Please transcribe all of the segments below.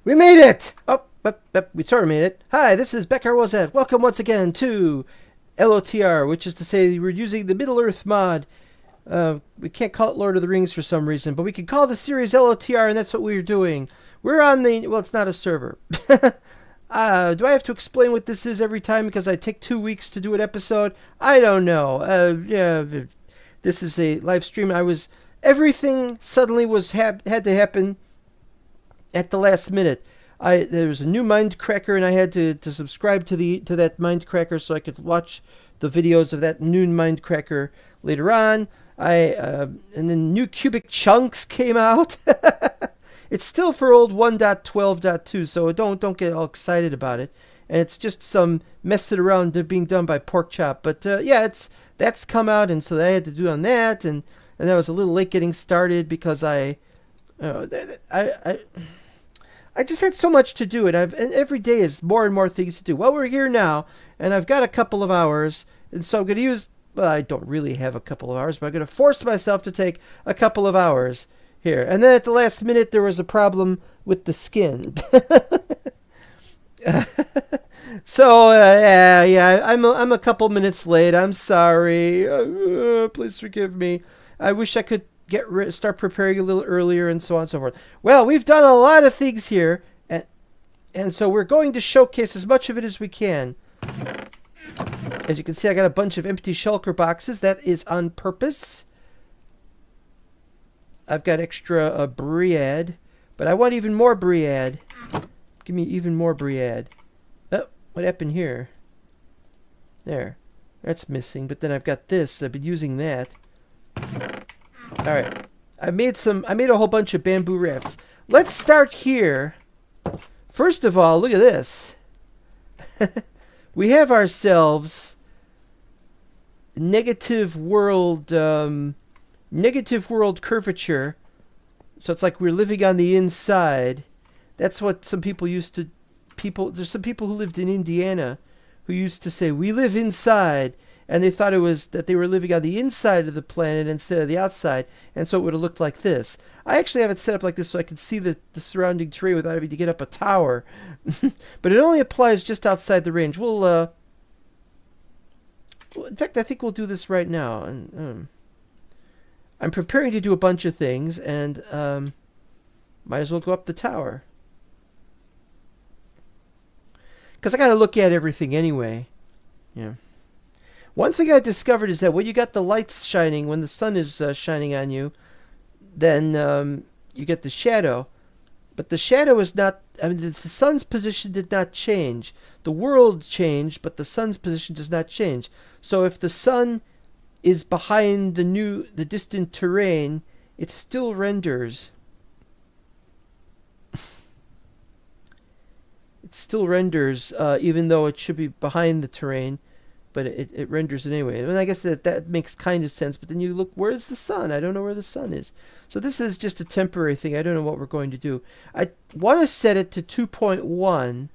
We made it! We sort of made it. Hi, this is Becker Wozette. Welcome once again to LOTR, which is to say we're using the Middle Earth mod. We can't call it Lord of the Rings for some reason, but we can call the series LOTR, and that's what we're doing. We're on the... well, it's not a server. Do I have to explain what this is every time because I take 2 weeks to do an episode? I don't know. This is a live stream. Everything suddenly had to happen at the last minute. There was a new Mindcracker, and I had to subscribe to that Mindcracker so I could watch the videos of that new Mindcracker later on. And then new Cubic Chunks came out. It's still for old 1.12.2, so don't get all excited about it. And it's just some messing around being done by Porkchop. But that's come out, and so I had to do on that, and I was a little late getting started because I just had so much to do, and every day is more and more things to do. Well, we're here now, and I've got a couple of hours, and so I'm going to use... well, I don't really have a couple of hours, but I'm going to force myself to take a couple of hours here. And then at the last minute, there was a problem with the skin. So, I'm a couple minutes late. I'm sorry. Please forgive me. I wish I could start preparing a little earlier and so on and so forth. Well, we've done a lot of things here, and so we're going to showcase as much of it as we can. As you can see, I got a bunch of empty shulker boxes. That is on purpose. I've got extra Briad, but I want even more Briad. Give me even more Briad. Oh, what happened here? There. That's missing, but then I've got this. I've been using that. Alright. I made a whole bunch of bamboo rafts. Let's start here. First of all, look at this. We have ourselves negative world curvature. So it's like we're living on the inside. That's what some people used to... There's some people who lived in Indiana who used to say, we live inside. And they thought it was that they were living on the inside of the planet instead of the outside. And so it would have looked like this. I actually have it set up like this so I can see the surrounding terrain without having to get up a tower. But it only applies just outside the range. Well, in fact, I think we'll do this right now. And I'm preparing to do a bunch of things, and might as well go up the tower. Because I got to look at everything anyway. Yeah. One thing I discovered is that when you got the lights shining, when the sun is shining on you, then you get the shadow. But the shadow is not... I mean, the sun's position did not change. The world changed, but the sun's position does not change. So if the sun is behind the distant terrain, it still renders. It still renders, even though it should be behind the terrain. But it renders it anyway. And I guess that makes kind of sense. But then you look, where's the sun? I don't know where the sun is. So this is just a temporary thing. I don't know what we're going to do. I want to set it to 2.1.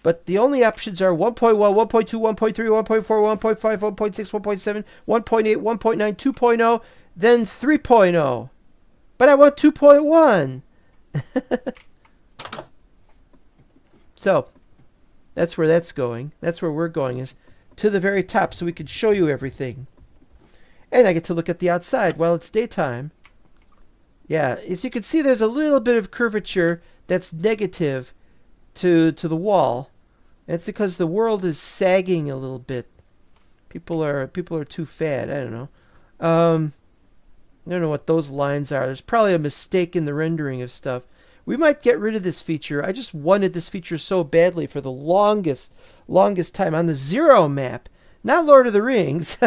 But the only options are 1.1, 1.2, 1.3, 1.4, 1.5, 1.6, 1.7, 1.8, 1.9, 2.0, then 3.0. But I want 2.1. So that's where that's going. That's where we're going, is to the very top so we can show you everything. And I get to look at the outside while it's daytime. Yeah, as you can see, there's a little bit of curvature that's negative to the wall. And it's because the world is sagging a little bit. People are too fat. I don't know. I don't know what those lines are. There's probably a mistake in the rendering of stuff. We might get rid of this feature. I just wanted this feature so badly for the longest time on the Zero map. Not Lord of the Rings,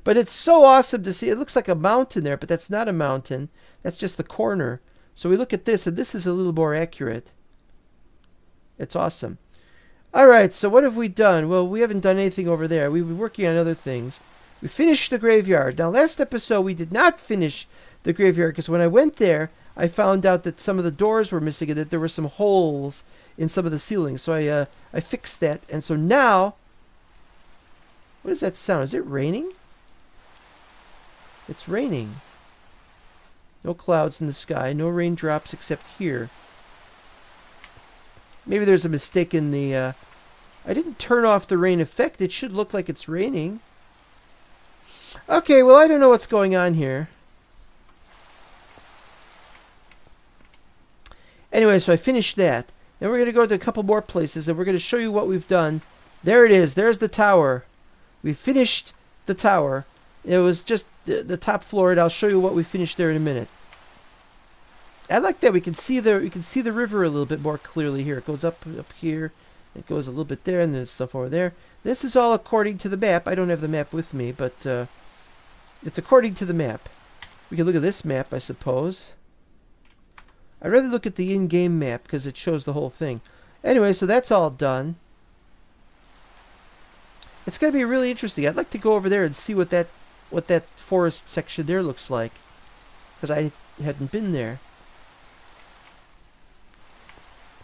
but it's so awesome to see. It looks like a mountain there, but that's not a mountain. That's just the corner. So we look at this, and this is a little more accurate. It's awesome. All right, so what have we done? Well, we haven't done anything over there. We've been working on other things. We finished the graveyard. Now, last episode, we did not finish the graveyard because when I went there, I found out that some of the doors were missing and that there were some holes in some of the ceilings. So I fixed that. And so now, what does that sound? Is it raining? It's raining. No clouds in the sky. No raindrops except here. Maybe there's a mistake in the... I didn't turn off the rain effect. It should look like it's raining. Okay, well, I don't know what's going on here. Anyway, so I finished that. Then we're going to go to a couple more places, and we're going to show you what we've done. There it is. There's the tower. We finished the tower. It was just the top floor, and I'll show you what we finished there in a minute. I like that we can see the river a little bit more clearly here. It goes up here. It goes a little bit there, and there's stuff over there. This is all according to the map. I don't have the map with me, but it's according to the map. We can look at this map, I suppose. I'd rather look at the in-game map because it shows the whole thing. Anyway, so that's all done. It's going to be really interesting. I'd like to go over there and see what that forest section there looks like, because I hadn't been there.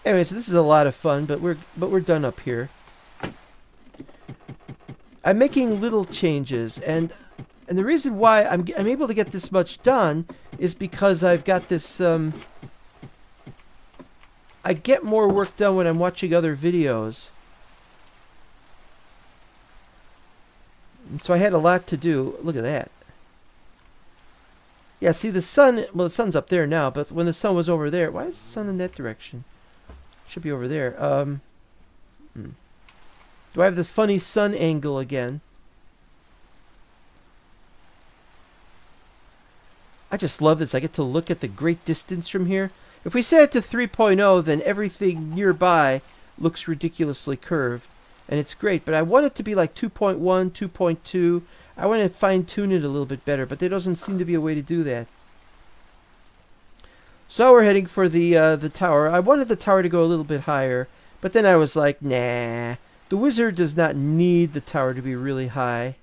Anyway, so this is a lot of fun, but we're done up here. I'm making little changes, and the reason why I'm able to get this much done is because I've got this. I get more work done when I'm watching other videos. And so I had a lot to do. Look at that. Yeah, see the sun, well the sun's up there now, but when the sun was over there, why is the sun in that direction? Should be over there. Do I have the funny sun angle again? I just love this. I get to look at the great distance from here. If we set it to 3.0, then everything nearby looks ridiculously curved. And it's great, but I want it to be like 2.1, 2.2. I want to fine-tune it a little bit better, but there doesn't seem to be a way to do that. So we're heading for the tower. I wanted the tower to go a little bit higher, but then I was like, nah. The wizard does not need the tower to be really high.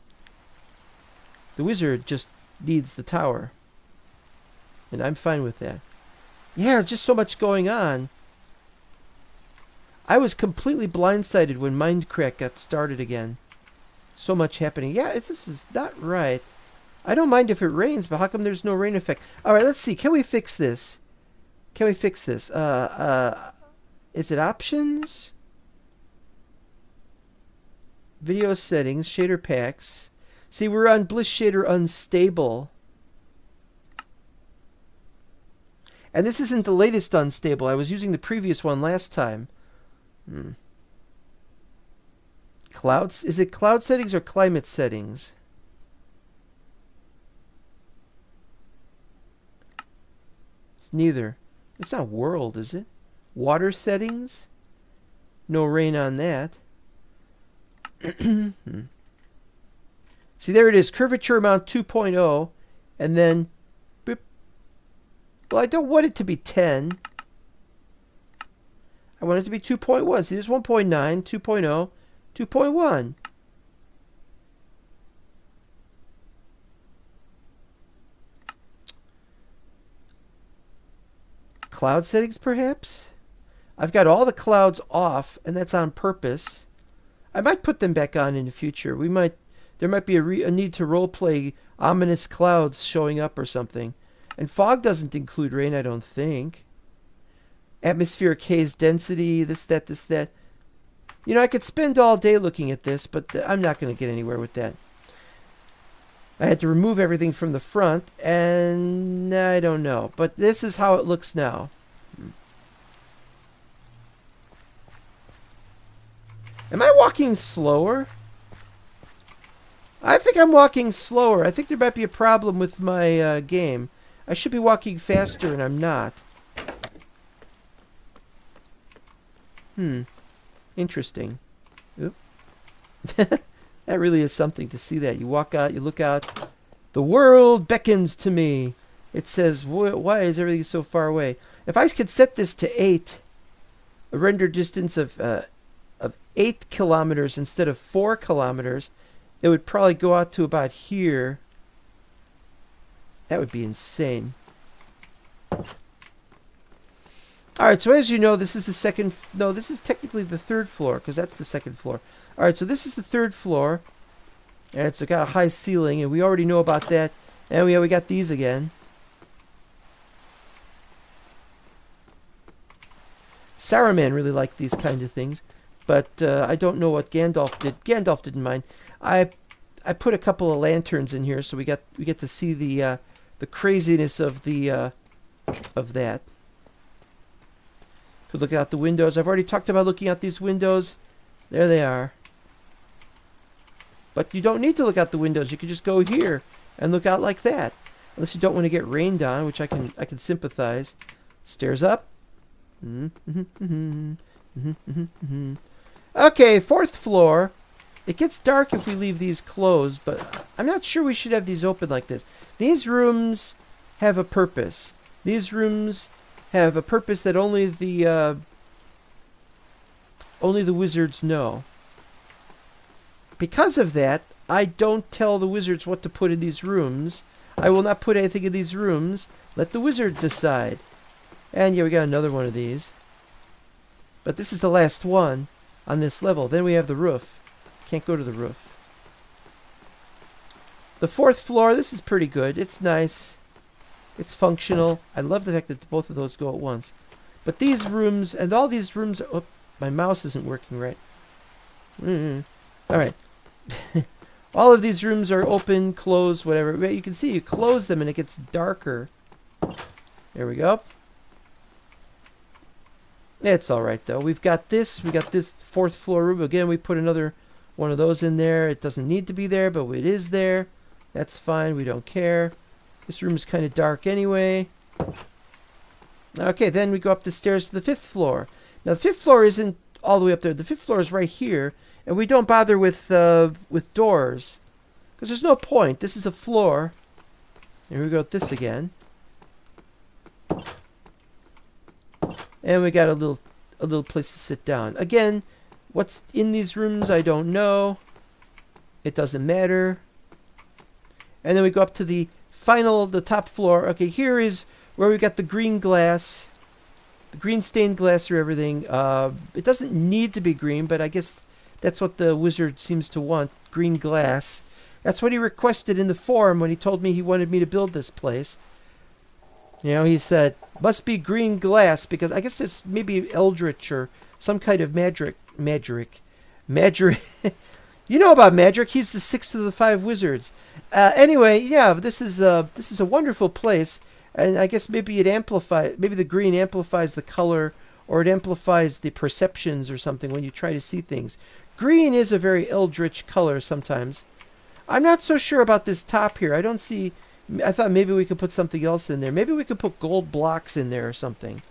The wizard just needs the tower. And I'm fine with that. Yeah, just so much going on. I was completely blindsided when Minecraft got started again. So much happening. Yeah, this is not right. I don't mind if it rains, but how come there's no rain effect? Alright, let's see. Can we fix this? Can we fix this? Is it options? Video settings, shader packs. See, we're on Bliss Shader Unstable. And this isn't the latest unstable. I was using the previous one last time. Clouds? Is it cloud settings or climate settings? It's neither. It's not world, is it? Water settings? No rain on that. See, there it is. Curvature amount 2.0. And then... Boop. Well, I don't want it to be 10. I want it to be 2.1. See, there's 1.9, 2.0, 2.1. Cloud settings, perhaps? I've got all the clouds off, and that's on purpose. I might put them back on in the future. There might be a need to roleplay ominous clouds showing up or something. And fog doesn't include rain, I don't think. Atmospheric haze density, this, that. You know, I could spend all day looking at this, but I'm not going to get anywhere with that. I had to remove everything from the front, and I don't know. But this is how it looks now. Am I walking slower? I think I'm walking slower. I think there might be a problem with my game. I should be walking faster, and I'm not. Interesting. Oop. That really is something to see that. You walk out, you look out. The world beckons to me. It says, why is everything so far away? If I could set this to 8, a render distance of 8 kilometers instead of 4 kilometers, it would probably go out to about here. That would be insane. Alright, so as you know, this is the second... No, this is technically the third floor, because that's the second floor. Alright, so this is the third floor. And it's got a high ceiling, and we already know about that. And we got these again. Saruman really liked these kinds of things, but I don't know what Gandalf did. Gandalf didn't mind. I put a couple of lanterns in here, so we get to see the craziness of that. Could look out the windows. I've already talked about looking out these windows. There they are. But you don't need to look out the windows. You can just go here and look out like that. Unless you don't want to get rained on, which I can sympathize. Stairs up. Okay, 4th floor. It gets dark if we leave these closed, but I'm not sure we should have these open like this. These rooms have a purpose. These rooms have a purpose that only the wizards know. Because of that, I don't tell the wizards what to put in these rooms. I will not put anything in these rooms. Let the wizards decide. And yeah, we got another one of these. But this is the last one on this level. Then we have the roof. Can't go to the roof. The 4th floor, this is pretty good. It's nice. It's functional. I love the fact that both of those go at once. But these rooms, and all these rooms... Oh, my mouse isn't working right. Alright. All of these rooms are open, closed, whatever. But you can see you close them and it gets darker. There we go. It's alright though. We've got this 4th floor room. Again, we put another one of those in there. It doesn't need to be there, but it is there. That's fine. We don't care. This room is kind of dark anyway. Okay, then we go up the stairs to the 5th floor. Now, the 5th floor isn't all the way up there. The 5th floor is right here. And we don't bother with doors. Because there's no point. This is a floor. Here we go with this again. And we got a little place to sit down. Again, what's in these rooms, I don't know. It doesn't matter. And then we go up to the top floor. Okay, here is where we got the green glass. The green stained glass or everything. It doesn't need to be green, but I guess that's what the wizard seems to want. Green glass. That's what he requested in the forum when he told me he wanted me to build this place. You know, he said, must be green glass, because I guess it's maybe eldritch or some kind of magic. You know about Madrick. He's the 6th of the 5 wizards. Anyway, yeah, this is a wonderful place, and I guess maybe the green amplifies the color, or it amplifies the perceptions or something when you try to see things. Green is a very eldritch color sometimes. I'm not so sure about this top here. I thought maybe we could put something else in there. Maybe we could put gold blocks in there or something.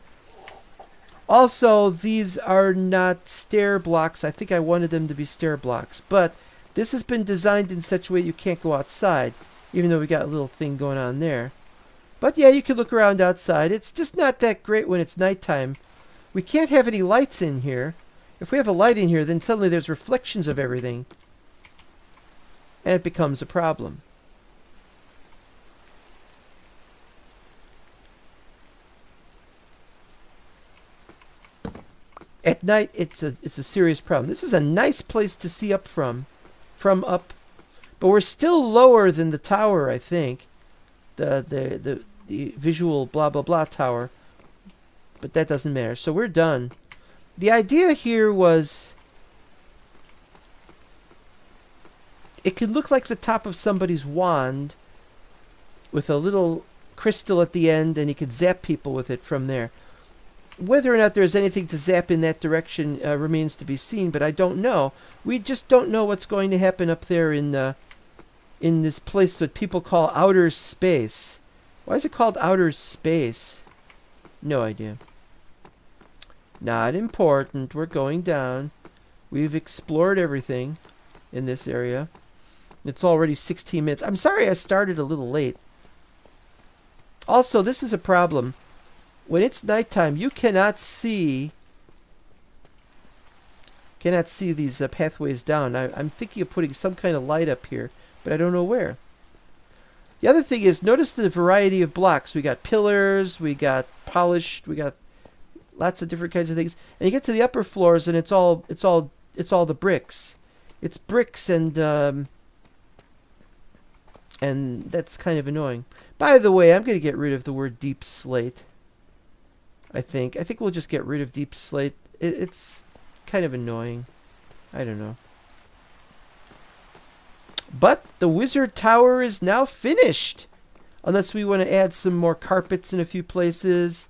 Also, these are not stair blocks. I think I wanted them to be stair blocks. But this has been designed in such a way you can't go outside, even though we got a little thing going on there. But yeah, you can look around outside. It's just not that great when it's nighttime. We can't have any lights in here. If we have a light in here, then suddenly there's reflections of everything. And it becomes a problem. At night, it's a serious problem. This is a nice place to see up from up, but we're still lower than the tower. I think the visual blah blah blah tower, but that doesn't matter. So we're done. The idea here was it could look like the top of somebody's wand with a little crystal at the end, and you could zap people with it from there. Whether or not there's anything to zap in that direction remains to be seen, but I don't know. We just don't know what's going to happen up there in this place that people call outer space. Why is it called outer space? No idea. Not important. We're going down. We've explored everything in this area. It's already 16 minutes. I'm sorry I started a little late. Also, this is a problem. When it's nighttime, you cannot see these pathways down. I'm thinking of putting some kind of light up here, but I don't know where. The other thing is, notice the variety of blocks. We got pillars, we got polished, we got lots of different kinds of things. And you get to the upper floors, and it's all the bricks. It's bricks, and that's kind of annoying. By the way, I'm going to get rid of the word deep slate. I think we'll just get rid of deep slate. It's kind of annoying. I don't know. But the wizard tower is now finished. Unless we want to add some more carpets in a few places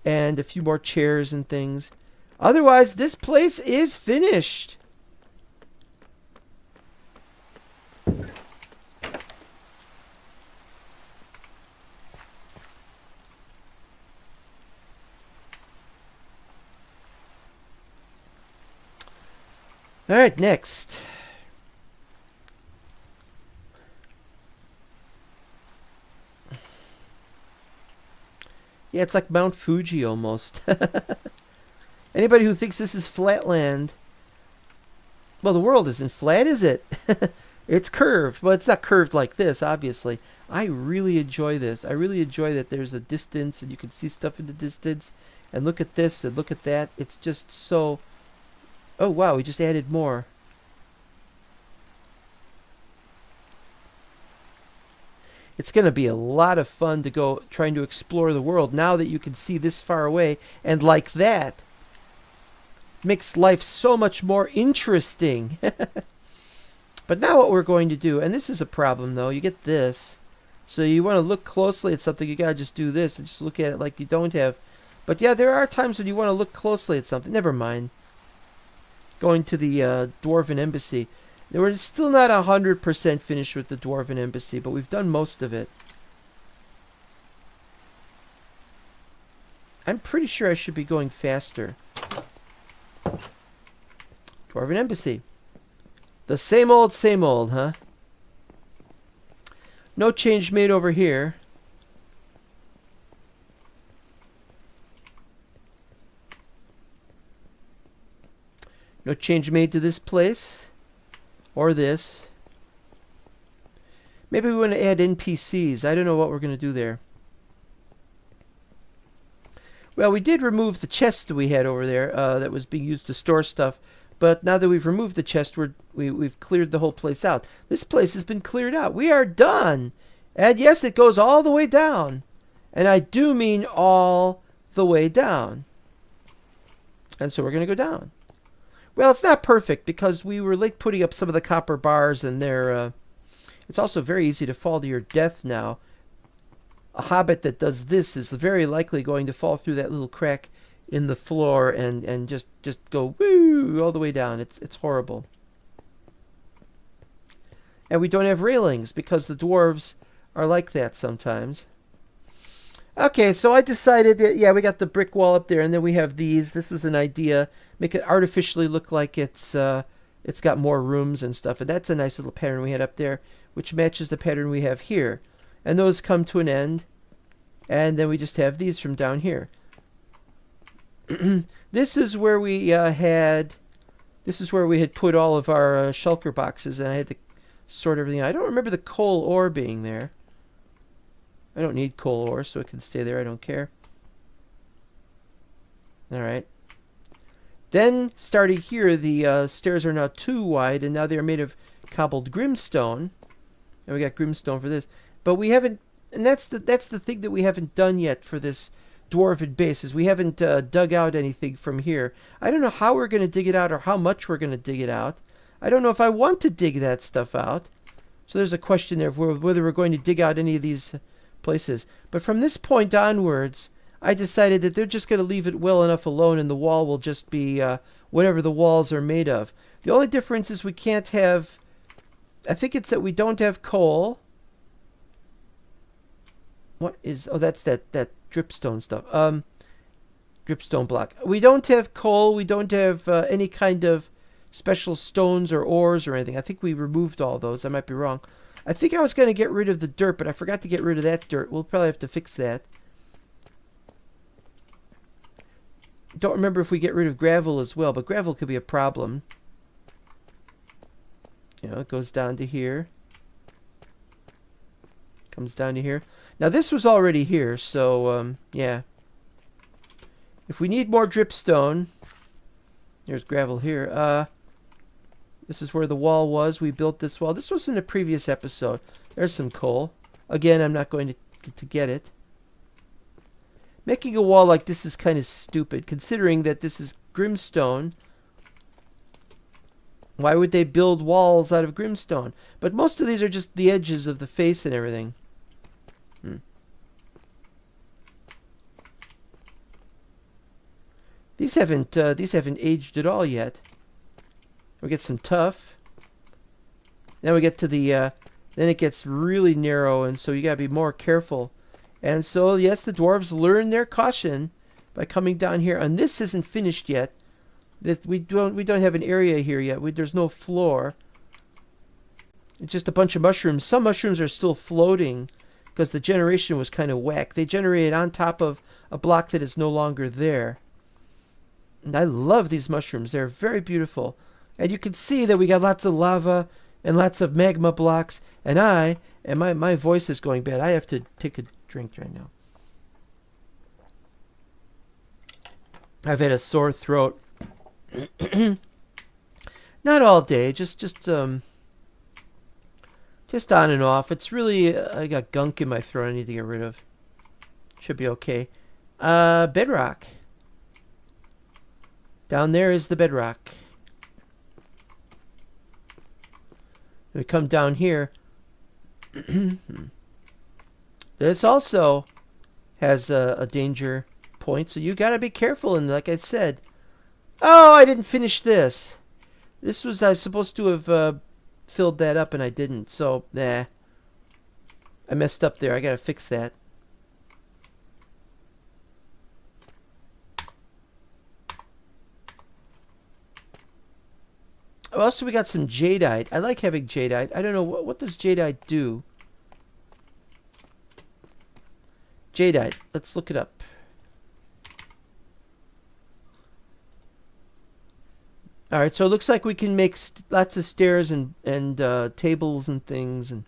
and a few more chairs and things. Otherwise, this place is finished. All right, next. Yeah, it's like Mount Fuji almost. Anybody who thinks this is flatland, well, the world isn't flat, is it? It's curved. Well, it's not curved like this, obviously. I really enjoy this. I really enjoy that there's a distance and you can see stuff in the distance. And look at this and look at that. It's just so... Oh, wow, we just added more. It's going to be a lot of fun to go trying to explore the world now that you can see this far away. And like that, makes life so much more interesting. But now what we're going to do, and this is a problem though, you get this. So you want to look closely at something, you got to just do this and just look at it like you don't have. But yeah, there are times when you want to look closely at something. Never mind. Going to the Dwarven Embassy. We're still not 100% finished with the Dwarven Embassy, but we've done most of it. I'm pretty sure I should be going faster. Dwarven Embassy. The same old, huh? No change made over here. No change made to this place. Or this. Maybe we want to add NPCs. I don't know what we're going to do there. Well, we did remove the chest that we had over there that was being used to store stuff. But now that we've removed the chest, we've cleared the whole place out. This place has been cleared out. We are done. And yes, it goes all the way down. And I do mean all the way down. And so we're going to go down. Well, it's not perfect because we were late putting up some of the copper bars and they're... it's also very easy to fall to your death now. A hobbit that does this is very likely going to fall through that little crack in the floor and just go woo all the way down. It's horrible. And we don't have railings because the dwarves are like that sometimes. Okay, so I decided that, yeah, we got the brick wall up there, and then we have these. This was an idea. Make it artificially look like it's got more rooms and stuff. And that's a nice little pattern we had up there, which matches the pattern we have here. And those come to an end. And then we just have these from down here. This is where we had put all of our shulker boxes, and I had to sort everything out. I don't remember the coal ore being there. I don't need coal ore, so it can stay there. I don't care. Alright. Then, starting here, the stairs are now too wide, and now they're made of cobbled grimstone. And we got grimstone for this. But we haven't... And that's the thing that we haven't done yet for this dwarven base, is we haven't dug out anything from here. I don't know how we're going to dig it out or how much we're going to dig it out. I don't know if I want to dig that stuff out. So there's a question there of whether we're going to dig out any of these places. But from this point onwards, I decided that they're just going to leave it well enough alone, and the wall will just be whatever the walls are made of. The only difference is we can't have... I think it's that we don't have coal. What is... Oh, that's that dripstone stuff. Dripstone block. We don't have coal. We don't have any kind of special stones or ores or anything. I think we removed all those. I might be wrong. I think I was going to get rid of the dirt, but I forgot to get rid of that dirt. We'll probably have to fix that. Don't remember if we get rid of gravel as well, but gravel could be a problem. You know, it goes down to here. Comes down to here. Now, this was already here, so, yeah. If we need more dripstone... There's gravel here. This is where the wall was. We built this wall. This was in a previous episode. There's some coal. Again, I'm not going to get it. Making a wall like this is kind of stupid, considering that this is Grimstone. Why would they build walls out of Grimstone? But most of these are just the edges of the face and everything. These haven't aged at all yet. We get some tough. Then we get to the then it gets really narrow, and so you gotta be more careful. And so yes, the dwarves learn their caution by coming down here. And this isn't finished yet. We don't have an area here yet. There's no floor. It's just a bunch of mushrooms. Some mushrooms are still floating because the generation was kind of whack. They generated on top of a block that is no longer there. And I love these mushrooms. They're very beautiful. And you can see that we got lots of lava and lots of magma blocks. And my voice is going bad. I have to take a drink right now. I've had a sore throat. Not all day, just on and off. It's really I got gunk in my throat I need to get rid of. Should be okay. Bedrock. Down there is the bedrock. We come down here. This also has a danger point, so you gotta be careful. And like I said, oh, I didn't finish this. This was I was supposed to have filled that up, and I didn't. So nah, I messed up there. I gotta fix that. Also, we got some jadeite. I like having jadeite. I don't know what does jadeite do. Jadeite. Let's look it up. All right, so it looks like we can make lots of stairs and tables and things, and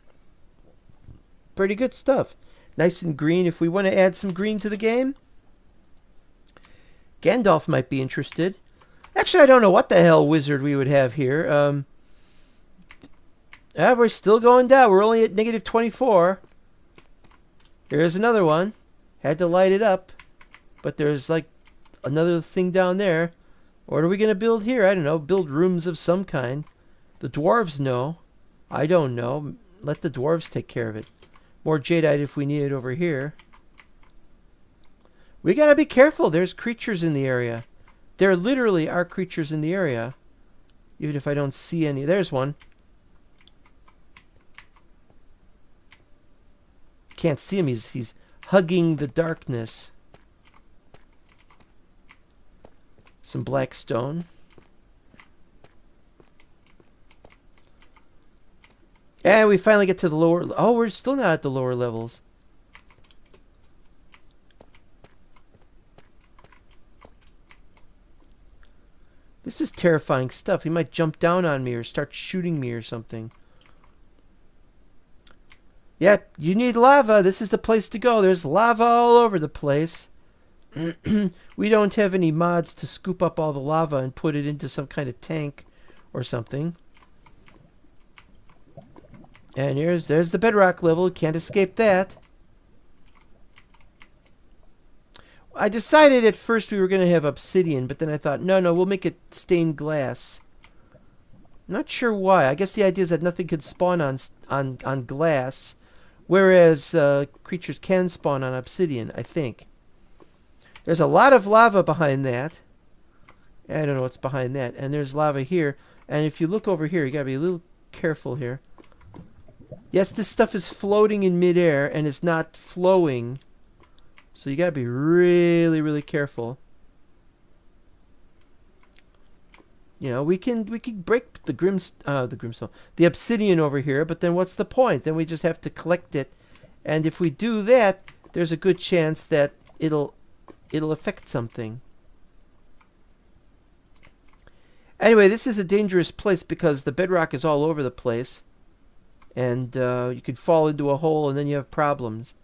pretty good stuff. Nice and green. If we want to add some green to the game, Gandalf might be interested. Actually, I don't know what the hell wizard we would have here. We're still going down. We're only at negative 24. There's another one. Had to light it up. But there's like another thing down there. What are we going to build here? I don't know. Build rooms of some kind. The dwarves know. I don't know. Let the dwarves take care of it. More jadeite if we need it over here. We got to be careful. There's creatures in the area. There literally are creatures in the area. Even if I don't see any. There's one. Can't see him. He's hugging the darkness. Some black stone. And we finally get to the lower... Oh, we're still not at the lower levels. This is terrifying stuff. He might jump down on me or start shooting me or something. Yeah, you need lava. This is the place to go. There's lava all over the place. We don't have any mods to scoop up all the lava and put it into some kind of tank or something. And there's the bedrock level. Can't escape that. I decided at first we were going to have obsidian, but then I thought, no, we'll make it stained glass. Not sure why. I guess the idea is that nothing could spawn on glass, whereas creatures can spawn on obsidian, I think. There's a lot of lava behind that. I don't know what's behind that. And there's lava here. And if you look over here, you got to be a little careful here. Yes, this stuff is floating in midair, and it's not flowing. So you gotta be really, really careful. You know, we can break the grimstone, the obsidian over here, but then what's the point? Then we just have to collect it, and if we do that, there's a good chance that it'll affect something. Anyway, this is a dangerous place because the bedrock is all over the place, and you could fall into a hole, and then you have problems.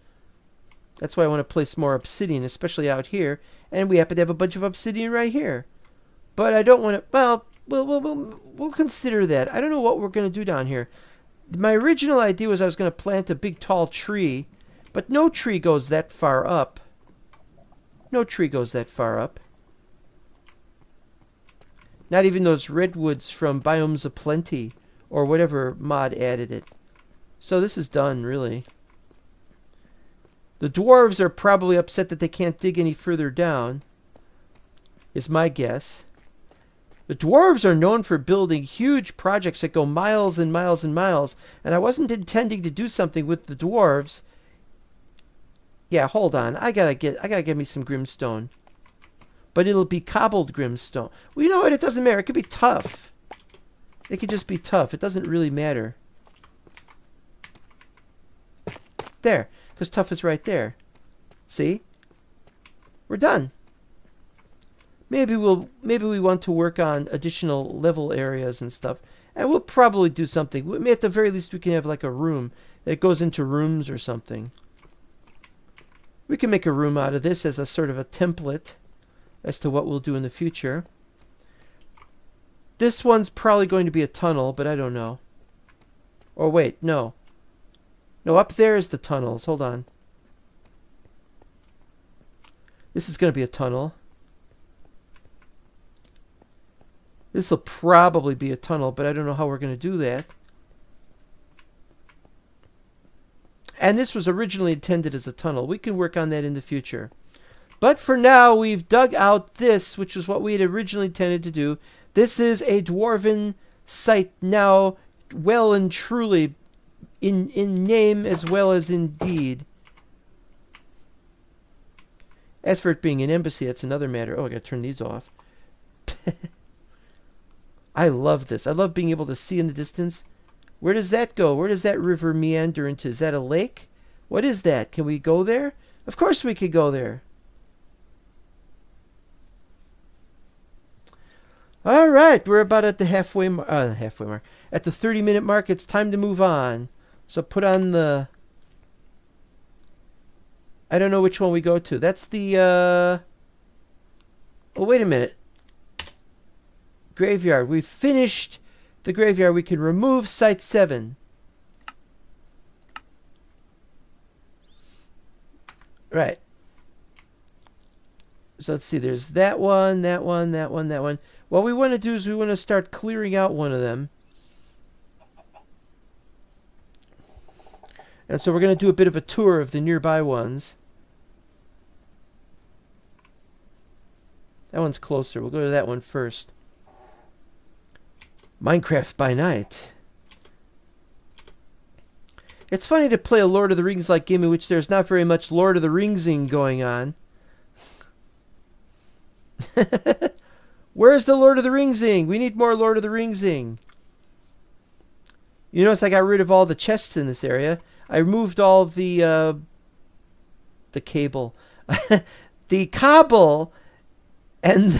That's why I want to place more obsidian, especially out here. And we happen to have a bunch of obsidian right here. But I don't want to... Well, we'll consider that. I don't know what we're going to do down here. My original idea was I was going to plant a big tall tree. But no tree goes that far up. No tree goes that far up. Not even those redwoods from Biomes of Plenty or whatever mod added it. So this is done, really. The dwarves are probably upset that they can't dig any further down, is my guess. The dwarves are known for building huge projects that go miles and miles and miles, and I wasn't intending to do something with the dwarves. Yeah, hold on. I gotta get me some grimstone. But it'll be cobbled grimstone. Well, you know what? It doesn't matter. It could be tough. It could just be tough. It doesn't really matter. There. Because tough is right there. See? We're done. Maybe we want to work on additional level areas and stuff. And we'll probably do something. At the very least, we can have like a room that goes into rooms or something. We can make a room out of this as a sort of a template as to what we'll do in the future. This one's probably going to be a tunnel, but I don't know. Or wait, no. No, up there is the tunnels. Hold on. This is going to be a tunnel. This will probably be a tunnel, but I don't know how we're going to do that. And this was originally intended as a tunnel. We can work on that in the future. But for now, we've dug out this, which was what we had originally intended to do. This is a dwarven site now, well and truly, in name as well as in deed. As for it being an embassy, that's another matter. Oh, I gotta turn these off. I love this. I love being able to see in the distance. Where does that go? Where does that river meander into? Is that a lake? What is that? Can we go there? Of course we could go there. All right, we're about at the halfway mark. At the 30-minute mark, it's time to move on. So put on the... I don't know which one we go to. That's the... Oh, wait a minute. Graveyard. We've finished the graveyard. We can remove Site 7. Right. So let's see. There's that one, that one, that one, that one. What we want to do is we want to start clearing out one of them. And so we're going to do a bit of a tour of the nearby ones. That one's closer. We'll go to that one first. Minecraft by night. It's funny to play a Lord of the Rings-like game in which there's not very much Lord of the Ringsing going on. Where's the Lord of the Ringsing? We need more Lord of the Ringsing. You notice I got rid of all the chests in this area. I removed all the cable. The cobble and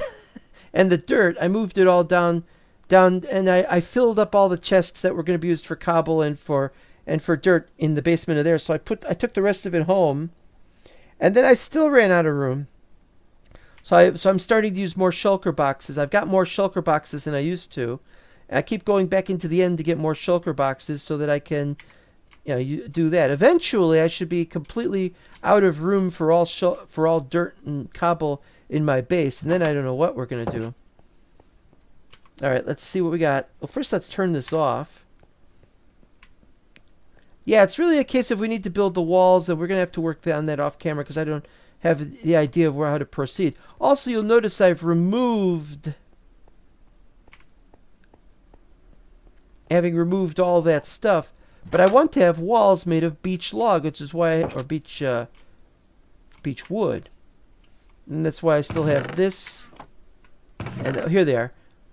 the dirt. I moved it all down, and I filled up all the chests that were going to be used for cobble and for dirt in the basement of there. So I took the rest of it home, and then I still ran out of room. So I'm starting to use more shulker boxes. I've got more shulker boxes than I used to. And I keep going back into the end to get more shulker boxes so that I can, do that. Eventually, I should be completely out of room for all dirt and cobble in my base, and then I don't know what we're gonna do. All right, let's see what we got. Well, first let's turn this off. Yeah, it's really a case of we need to build the walls, and we're gonna have to work on that off camera because I don't have the idea of how to proceed. Also, you'll notice I've removed, having removed all that stuff, but I want to have walls made of beech log, which is why, or beech wood, and that's why I still have this. And here they are.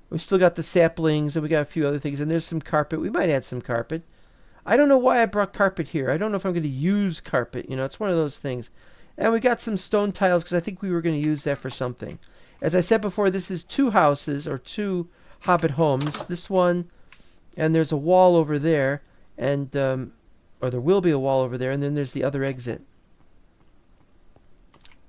We still got the saplings, and we got a few other things, and there's some carpet. We might add some carpet. I don't know why I brought carpet here. I don't know if I'm going to use carpet. It's one of those things. And we got some stone tiles because I think we were going to use that for something. As I said before, this is 2 houses or 2 hobbit homes. This one, and there's a wall over there, and or there will be a wall over there, and then there's the other exit.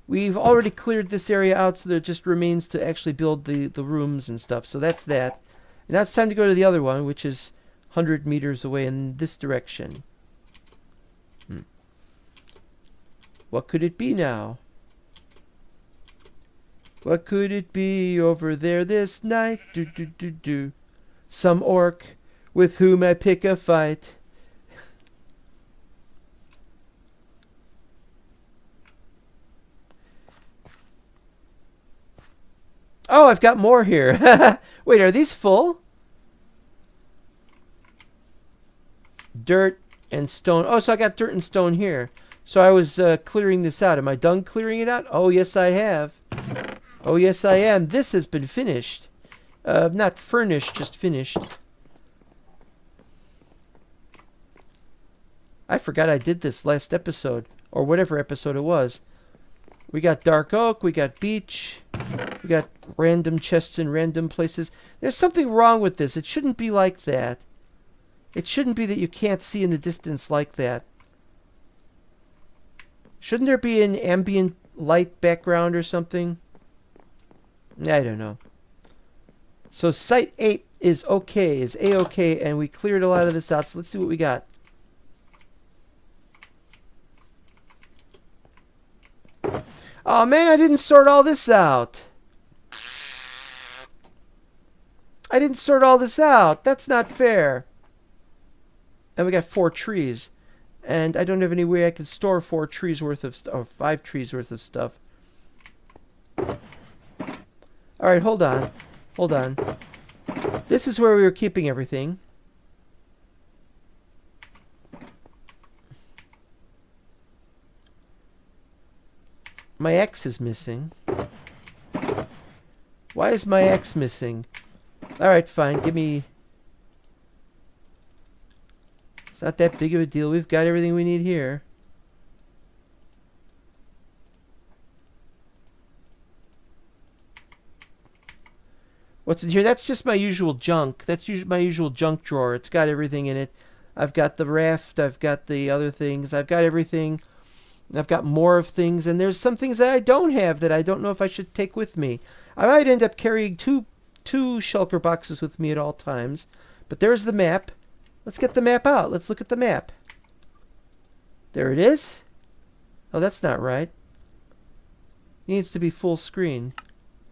We've already cleared this area out, so there just remains to actually build the rooms and stuff. So that's that. And now it's time to go to the other one, which is 100 meters away in this direction. What could it be now? What could it be over there this night? Do do do do. Some orc with whom I pick a fight. Oh, I've got more here. Wait, are these full? Dirt and stone. Oh, so I got dirt and stone here. So I was clearing this out. Am I done clearing it out? Oh, yes, I have. Oh, yes, I am. This has been finished. Not furnished, just finished. I forgot I did this last episode, or whatever episode it was. We got dark oak, we got beech, we got random chests in random places. There's something wrong with this. It shouldn't be like that. It shouldn't be that you can't see in the distance like that. Shouldn't there be an ambient light background or something? I don't know. So site 8 is okay, is A-okay, and we cleared a lot of this out. So let's see what we got. Oh man, I didn't sort all this out. I didn't sort all this out. That's not fair. And we got 4 trees. And I don't have any way I can store 4 trees worth of or 5 trees worth of stuff. Alright, hold on. Hold on. This is where we were keeping everything. My X is missing. Why is my X missing? Alright, fine. Give me... It's not that big of a deal. We've got everything we need here. What's in here? That's just my usual junk. That's my usual junk drawer. It's got everything in it. I've got the raft. I've got the other things. I've got everything. I've got more of things. And there's some things that I don't have that I don't know if I should take with me. I might end up carrying two shulker boxes with me at all times. But there's the map. Let's get the map out. Let's look at the map. There it is. Oh, that's not right. It needs to be full screen.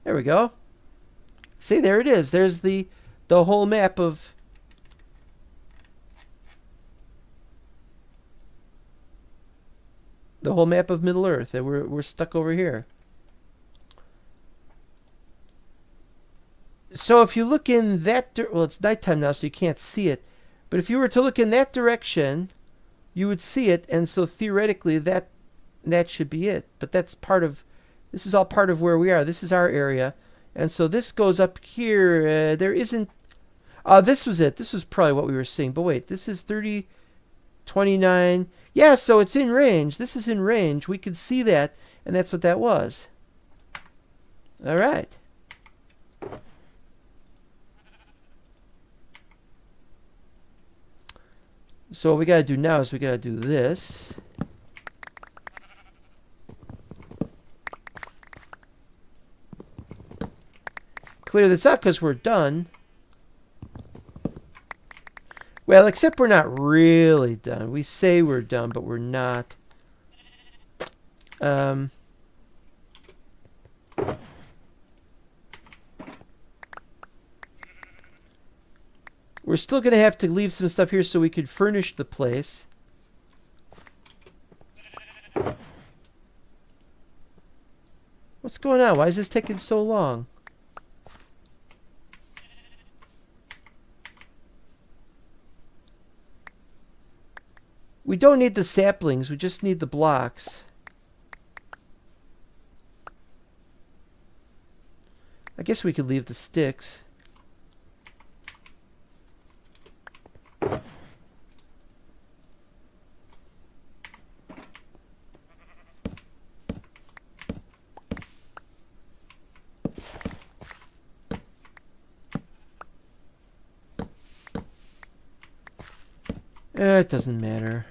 There we go. See, there it is. There's the whole map of... The whole map of Middle Earth. And we're stuck over here. So if you look in that... Well, it's nighttime now, so you can't see it. But if you were to look in that direction, you would see it. And so theoretically, that should be it. But that's part of... This is all part of where we are. This is our area. And so this goes up here. There isn't... this was it. This was probably what we were seeing. But wait, this is 30, 29. Yeah, so it's in range. This is in range. We could see that. And that's what that was. All right. So what we got to do now is we got to do this. Clear this out because we're done. Well, except we're not really done. We say we're done, but we're not. We're still going to have to leave some stuff here so we could furnish the place. What's going on? Why is this taking so long? We don't need the saplings, we just need the blocks. I guess we could leave the sticks. It doesn't matter.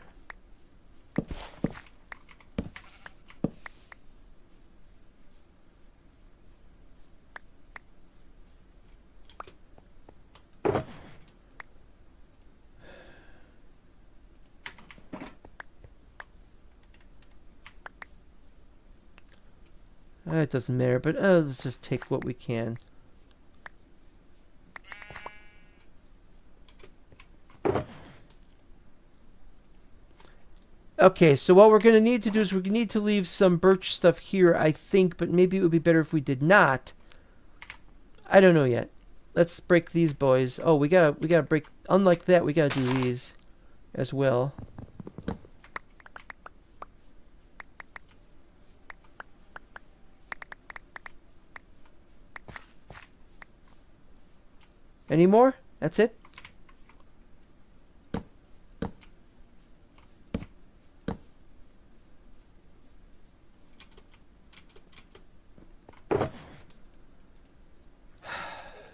It doesn't matter, but let's just take what we can. Okay, so what we're going to need to do is we need to leave some birch stuff here, I think, but maybe it would be better if we did not. I don't know yet. Let's break these boys. Oh, we gotta break. Unlike that, we gotta do these as well. Any more? That's it?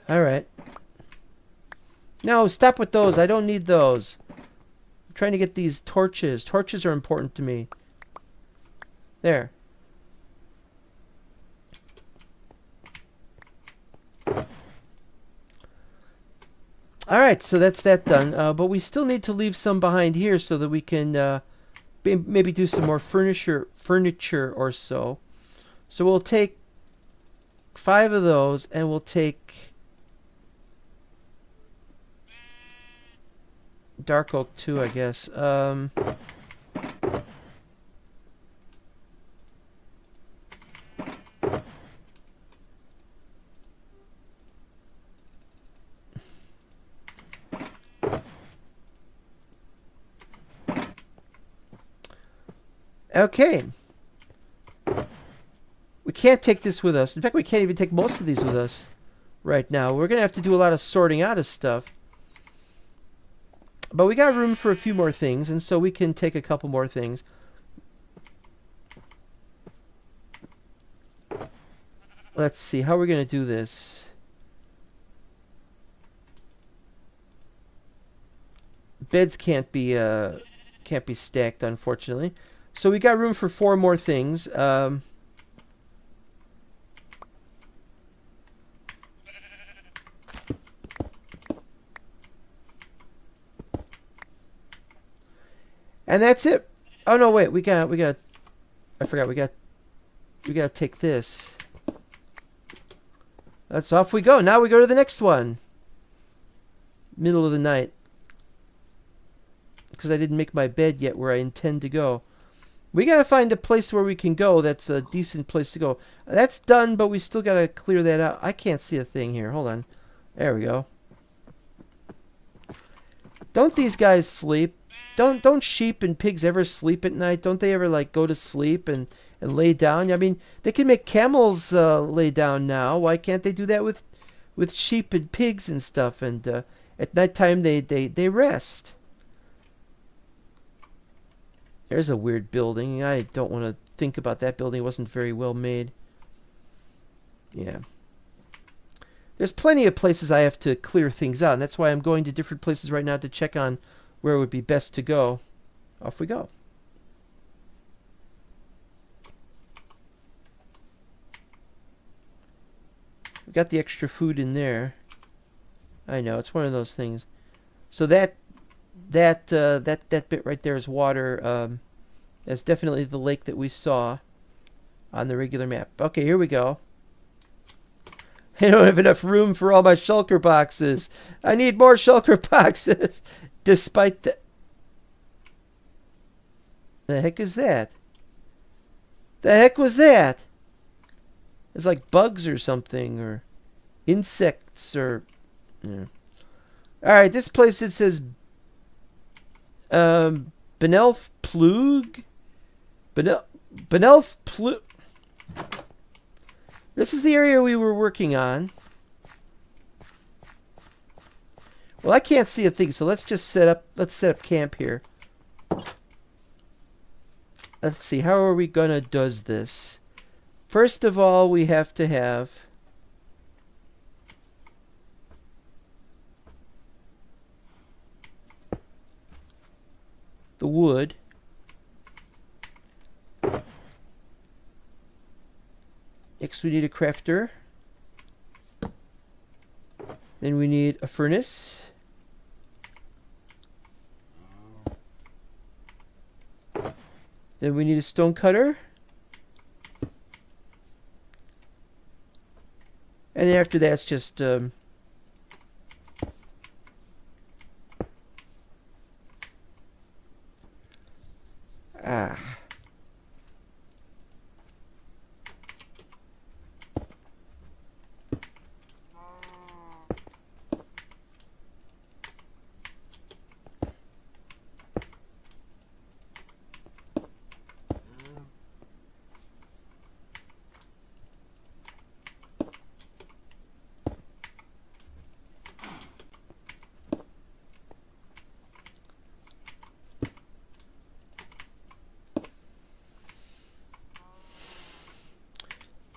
Alright. No, stop with those. I don't need those. I'm trying to get these torches. Torches are important to me. There. Alright, so that's that done. But we still need to leave some behind here so that we can maybe do some more furniture or so. So we'll take 5 of those, and we'll take dark oak too, I guess. Okay. We can't take this with us. In fact, we can't even take most of these with us right now. We're going to have to do a lot of sorting out of stuff. But we got room for a few more things, and so we can take a couple more things. Let's see, how are we going to do this? Beds can't be stacked, unfortunately. So we got room for 4 more things. And that's it. Oh no, wait, we got I forgot, we got to take this. That's off we go. Now we go to the next one. Middle of the night. Because I didn't make my bed yet where I intend to go. We got to find a place where we can go that's a decent place to go. That's done, but we still got to clear that out. I can't see a thing here. Hold on. There we go. Don't these guys sleep? Don't sheep and pigs ever sleep at night? Don't they ever like go to sleep and lay down? I mean, they can make camels lay down now. Why can't they do that with sheep and pigs and stuff? And at nighttime they rest. There's a weird building. I don't want to think about that building. It wasn't very well made. Yeah. There's plenty of places I have to clear things out, and that's why I'm going to different places right now to check on where it would be best to go. Off we go. We got the extra food in there. I know, it's one of those things. So that bit right there is water. That's definitely the lake that we saw on the regular map. Okay, here we go. I don't have enough room for all my shulker boxes. I need more shulker boxes. Despite the heck is that? The heck was that? It's like bugs or something, or insects, or... Yeah. Alright, this place it says... Benelf Plug? Benelf Plug... This is the area we were working on. Well, I can't see a thing, so let's just set up camp here. Let's see, how are we gonna does this? First of all, we have to have the wood. Next we need a crafter. Then we need a furnace. Then we need a stone cutter. And then after that, it's just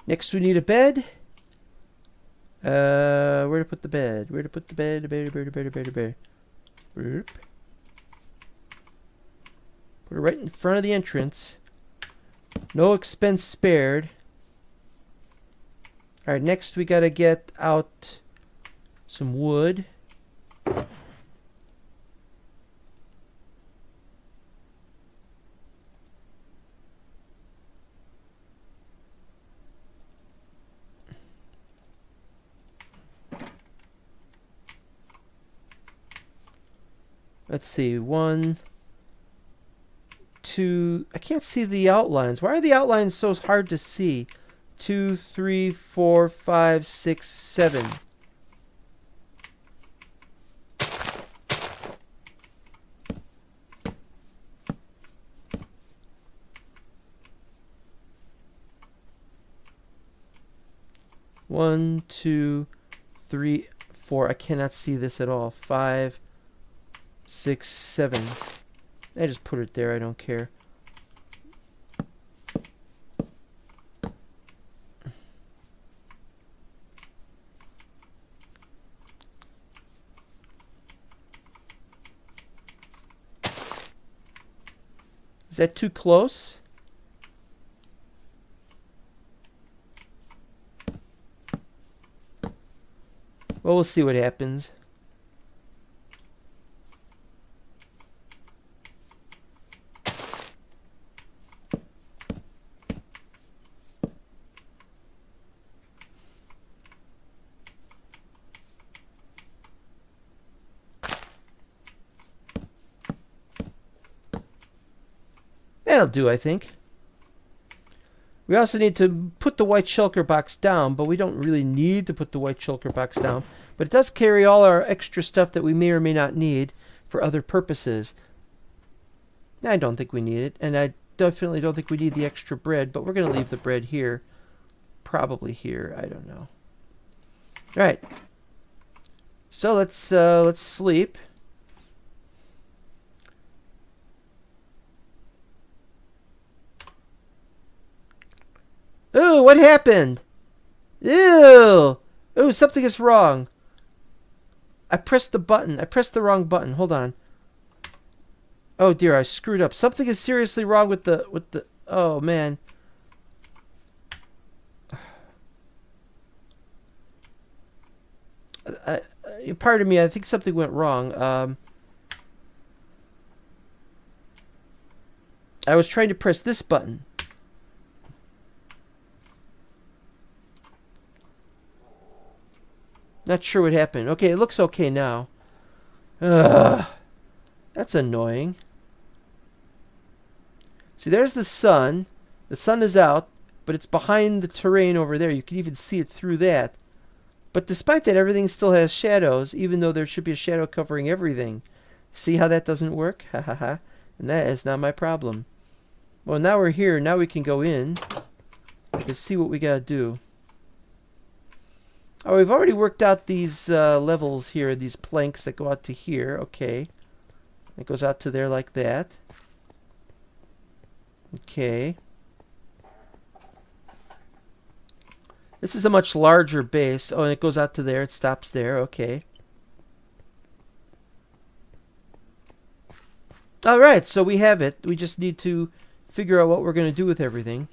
next we need a bed. Where to put the bed? Where to put the bed? Bed. Put it right in front of the entrance. No expense spared. Alright, next we gotta get out some wood. Let's see, 1, 2. I can't see the outlines. Why are the outlines so hard to see? 2, 3, 4, 5, 6, 7. One, 2, 3, 4. I cannot see this at all. 5, 6, 7. I just put it there. I don't care. Is that too close? Well, we'll see what happens. That'll do, I think. We also need to put the white shulker box down, but we don't really need to put the white shulker box down. But it does carry all our extra stuff that we may or may not need for other purposes. I don't think we need it, and I definitely don't think we need the extra bread, but we're going to leave the bread here. Probably here, I don't know. All right. So let's sleep. Ooh, what happened? Ew! Ooh, something is wrong. I pressed the button. I pressed the wrong button. Hold on. Oh dear, I screwed up. Something is seriously wrong with the oh man. Pardon me, I think something went wrong. I was trying to press this button. Not sure what happened. Okay, it looks okay now. Ugh. That's annoying. See, there's the sun. The sun is out, but it's behind the terrain over there. You can even see it through that. But despite that, everything still has shadows, even though there should be a shadow covering everything. See how that doesn't work? Ha ha ha. And that is not my problem. Well, now we're here. Now we can go in. Let's see what we gotta do. Oh, we've already worked out these levels here, these planks that go out to here. Okay. It goes out to there like that. Okay. This is a much larger base. Oh, and it goes out to there. It stops there. Okay. All right, so we have it. We just need to figure out what we're going to do with everything.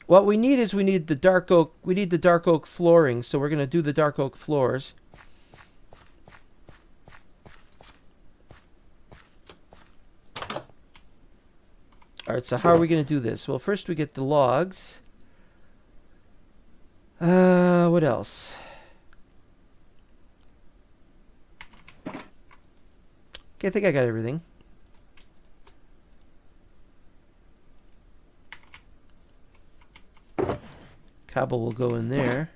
What we need is we need the dark oak. We need the dark oak flooring, so we're going to do the dark oak floors. All right, so how are we going to do this? Well, first we get the logs. What else? Okay, I think I got everything. Cobble will go in there.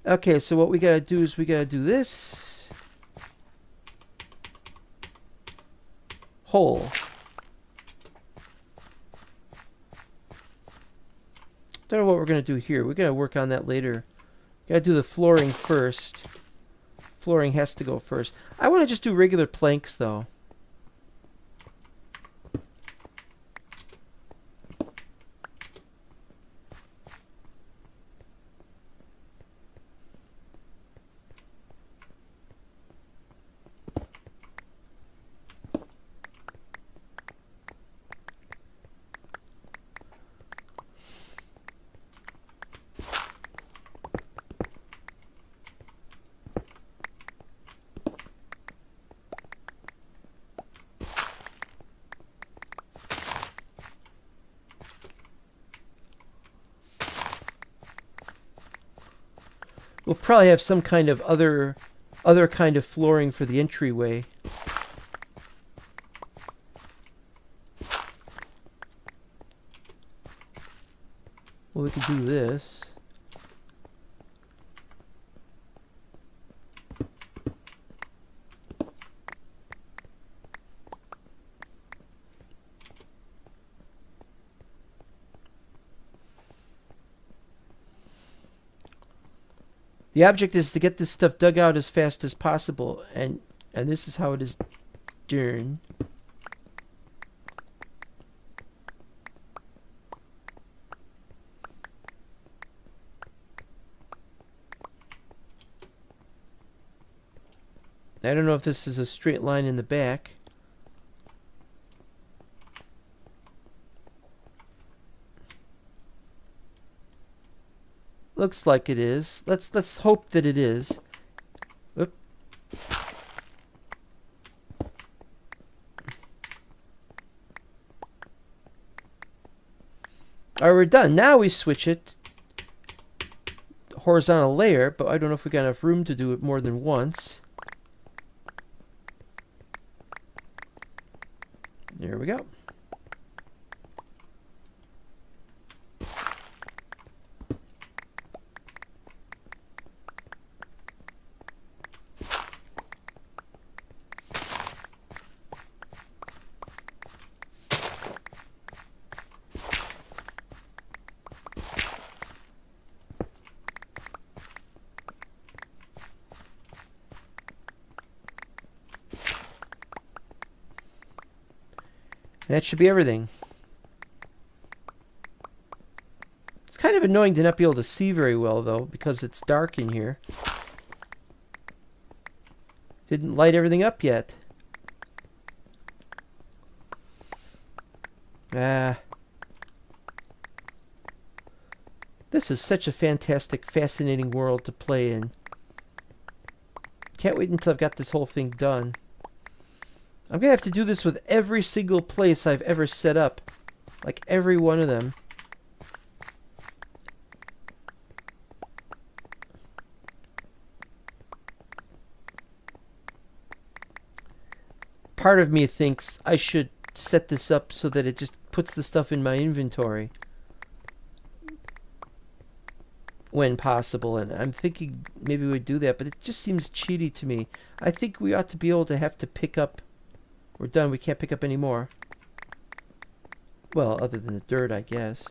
Okay, so what we gotta do is we gotta do this hole. Don't know what we're gonna do here. We're gonna work on that later. Gotta do the flooring first. Flooring has to go first. I want to just do regular planks though. We'll probably have some kind of other kind of flooring for the entryway. Well, we could do this. The object is to get this stuff dug out as fast as possible, and this is how it is done. I don't know if this is a straight line in the back. Looks like it is. Let's hope that it is. Oop. Alright, we're done. Now we switch it horizontal layer, but I don't know if we got enough room to do it more than once. There we go. That should be everything. It's kind of annoying to not be able to see very well, though, because it's dark in here. Didn't light everything up yet. This is such a fantastic, fascinating world to play in. Can't wait until I've got this whole thing done. I'm going to have to do this with every single place I've ever set up. Like every one of them. Part of me thinks I should set this up so that it just puts the stuff in my inventory. When possible, and I'm thinking maybe we'd do that, but it just seems cheaty to me. I think we ought to be able to have to pick up. We're done. We can't pick up any more. Well, other than the dirt, I guess.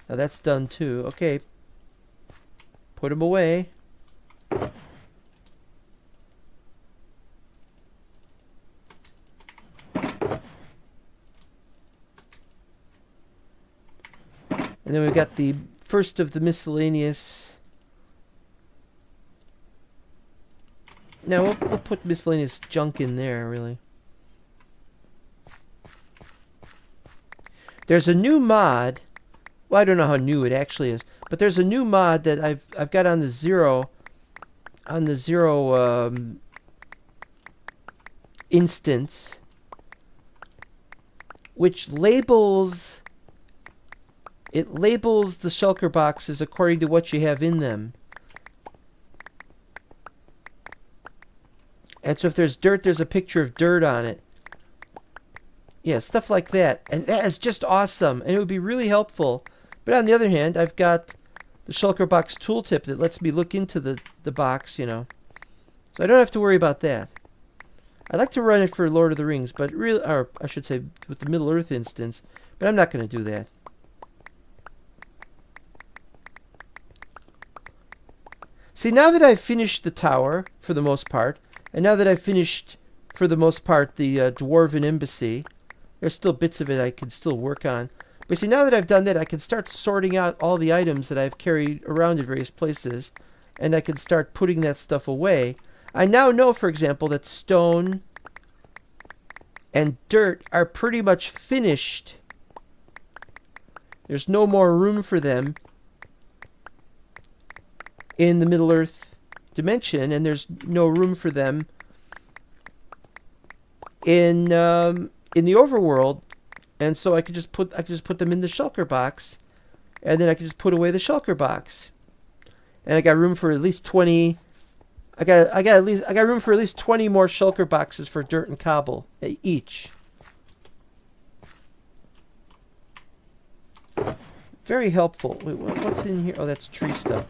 Now that's done too. Okay. Put them away. And then we've got the first of the miscellaneous. Now we'll put miscellaneous junk in there, really. There's a new mod. Well, I don't know how new it actually is, but there's a new mod that I've got on the zero instance, which labels the shulker boxes according to what you have in them. And so if there's dirt, there's a picture of dirt on it. Yeah, stuff like that. And that is just awesome. And it would be really helpful. But on the other hand, I've got the shulker box tooltip that lets me look into the box, you know. So I don't have to worry about that. I'd like to run it for Lord of the Rings, but really, or I should say with the Middle Earth instance, but I'm not going to do that. See, now that I've finished the tower, for the most part, and now that I've finished, for the most part, the Dwarven Embassy, there's still bits of it I can still work on. But see, now that I've done that, I can start sorting out all the items that I've carried around at various places, and I can start putting that stuff away. I now know, for example, that stone and dirt are pretty much finished. There's no more room for them in the Middle Earth dimension, and there's no room for them in the overworld. And so I could just put them in the shulker box, and then I could just put away the shulker box. And I got room for at least 20. I got room for at least 20 more shulker boxes for dirt and cobble each. Very helpful. Wait, what's in here? Oh, that's tree stuff.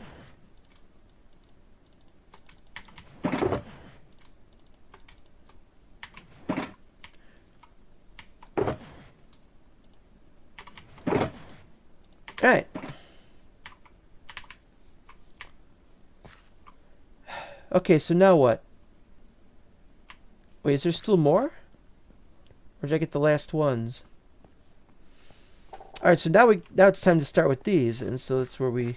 All right. Okay, so now what? Wait, is there still more? Or did I get the last ones? All right, so now it's time to start with these, and so that's where we.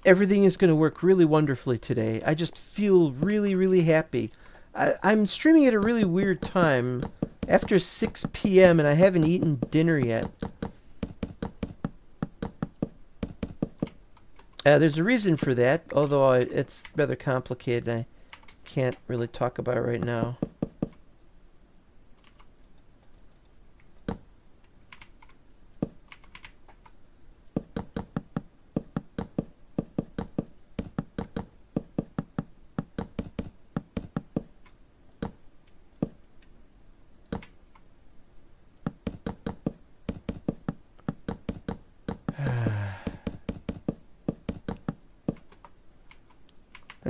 Everything is going to work really wonderfully today. I just feel really, really happy. I'm streaming at a really weird time, after 6 p.m., and I haven't eaten dinner yet. There's a reason for that, although it's rather complicated. I can't really talk about it right now.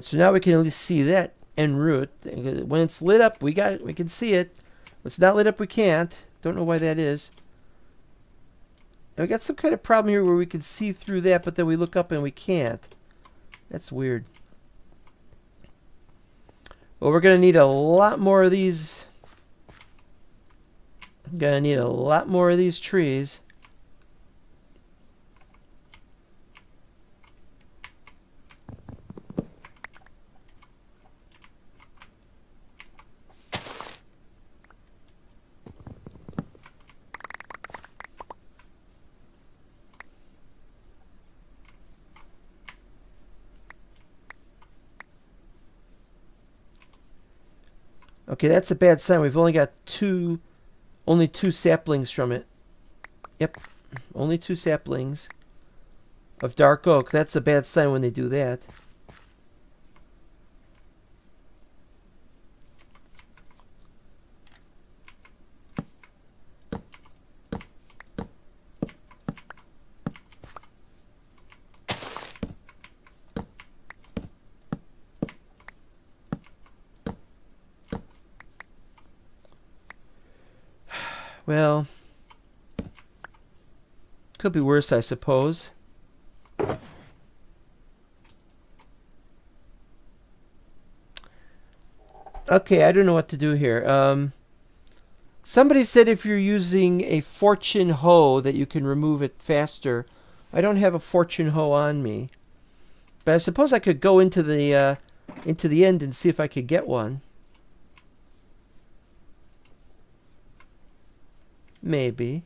So now we can at least see that en route. When it's lit up, we can see it. When it's not lit up, we can't. Don't know why that is. And we got some kind of problem here where we can see through that, but then we look up and we can't. That's weird. Well, we're going to need a lot more of these. Going to need a lot more of these trees. Okay, that's a bad sign. We've only got only two saplings from it. Yep, only 2 saplings of dark oak. That's a bad sign when they do that. Well, could be worse, I suppose. Okay, I don't know what to do here. Somebody said if you're using a fortune hoe that you can remove it faster. I don't have a fortune hoe on me, but I suppose I could go into the end and see if I could get one. Maybe.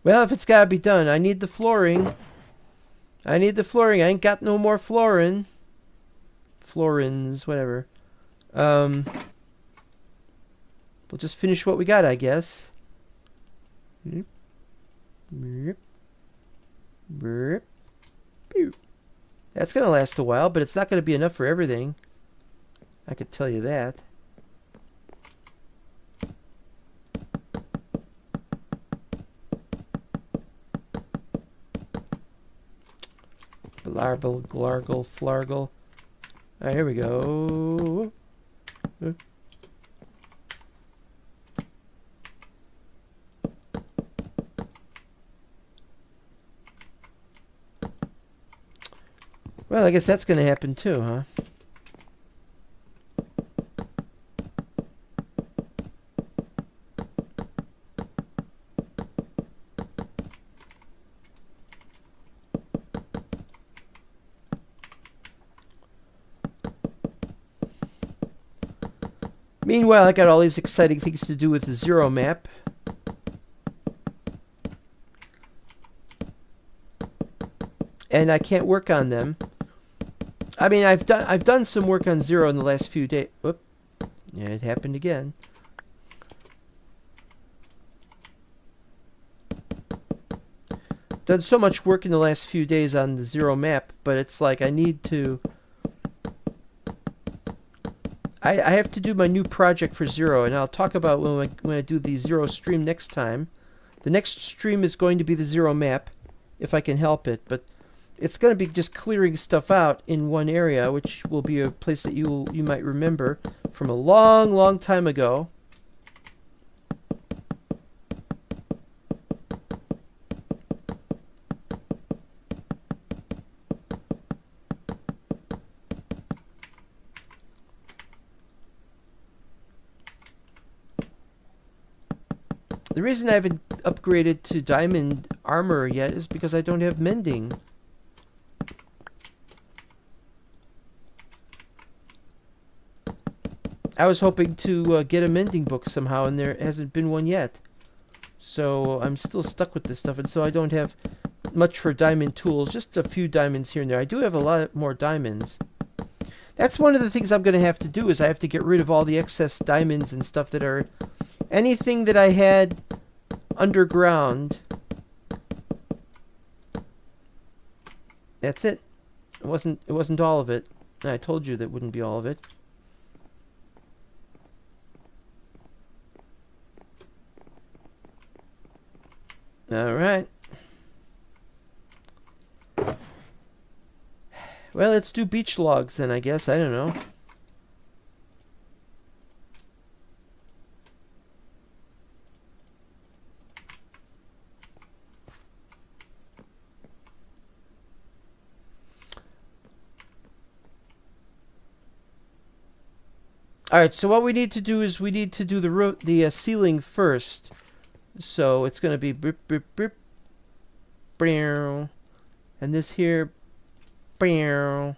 Well, if it's gotta be done, I need the flooring. I need the flooring. I ain't got no more flooring. Florins, whatever. We'll just finish what we got, I guess. That's gonna last a while, but it's not gonna be enough for everything. I could tell you that. Blarble, glargle, flargle. Alright, here we go. Well, I guess that's going to happen too, huh? Meanwhile, I got all these exciting things to do with the zero map. And I can't work on them. I mean, I've done some work on zero in the last few days. Whoop. Yeah, it happened again. Done so much work in the last few days on the zero map, but it's like I need to... I have to do my new project for Zero, and I'll talk about when I do the Zero stream next time. The next stream is going to be the Zero map, if I can help it, but it's going to be just clearing stuff out in one area, which will be a place that you might remember from a long, long time ago. The reason I haven't upgraded to diamond armor yet is because I don't have mending. I was hoping to get a mending book somehow, and there hasn't been one yet. So I'm still stuck with this stuff, and so I don't have much for diamond tools, just a few diamonds here and there. I do have a lot more diamonds. That's one of the things I'm going to have to do, is I have to get rid of all the excess diamonds and stuff that are... Anything that I had underground. That's it. It wasn't all of it. And I told you that wouldn't be all of it. All right. Well, let's do beach logs then, I guess. I don't know. All right, so what we need to do is we need to do the ceiling first. So it's going to be brip, brip, brip, brow, and this here, brow.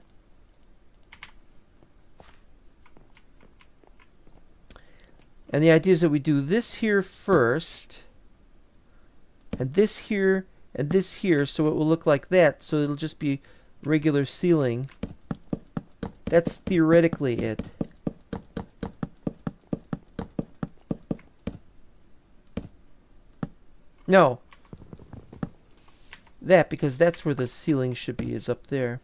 And the idea is that we do this here first, and this here, and this here, so it will look like that. So it'll just be regular ceiling. That's theoretically it. No. that, because that's where the ceiling should be, is up there.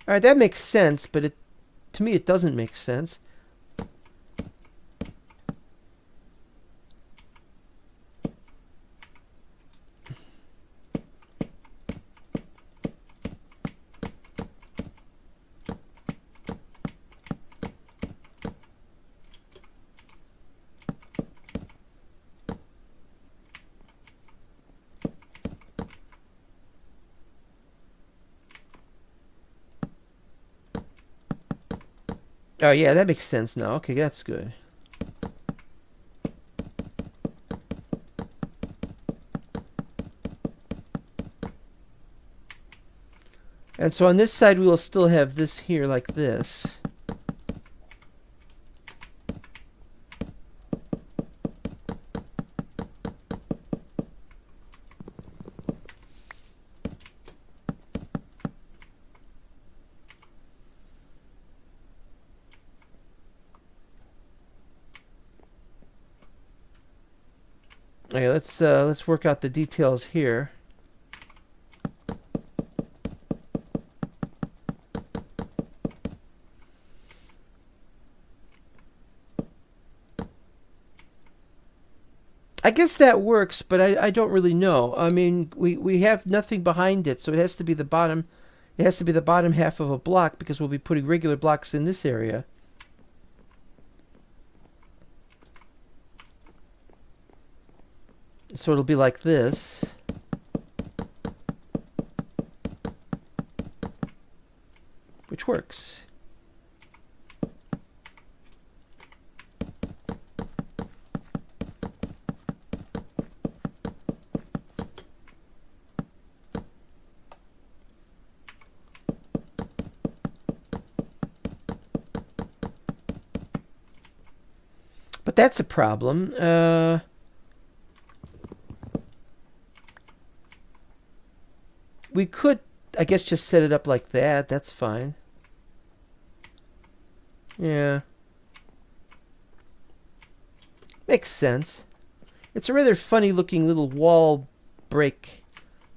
All right, that makes sense, but to me it doesn't make sense. Oh yeah, that makes sense now. Okay, that's good. And so on this side we will still have this here like this. Okay, let's work out the details here. I guess that works, but I don't really know. I mean, we have nothing behind it, so it has to be the bottom. It has to be the bottom half of a block, because we'll be putting regular blocks in this area. So it'll be like this. Which works. But that's a problem. We could, I guess, just set it up like that. That's fine. Yeah. Makes sense. It's a rather funny looking little wall break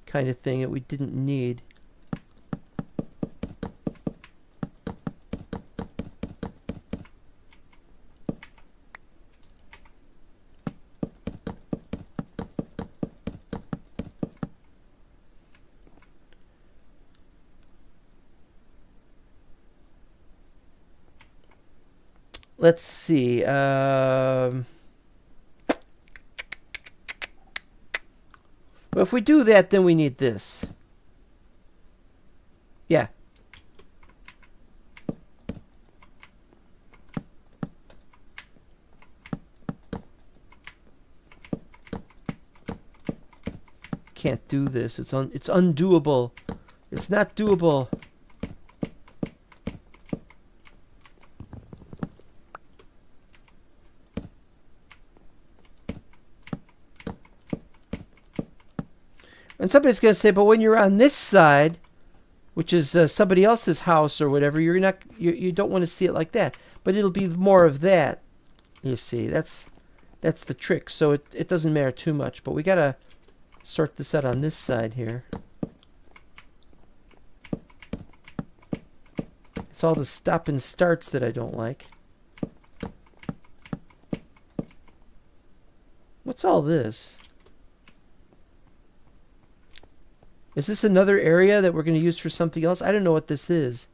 kind of thing that we didn't need. Let's see. Well, if we do that, then we need this. Yeah. Can't do this. It's undoable. It's not doable. And somebody's going to say, but when you're on this side, which is somebody else's house or whatever, you don't want to see it like that. But it'll be more of that. You see, that's the trick. So it doesn't matter too much. But we got to sort this out on this side here. It's all the stop and starts that I don't like. What's all this? Is this another area that we're going to use for something else? I don't know what this is.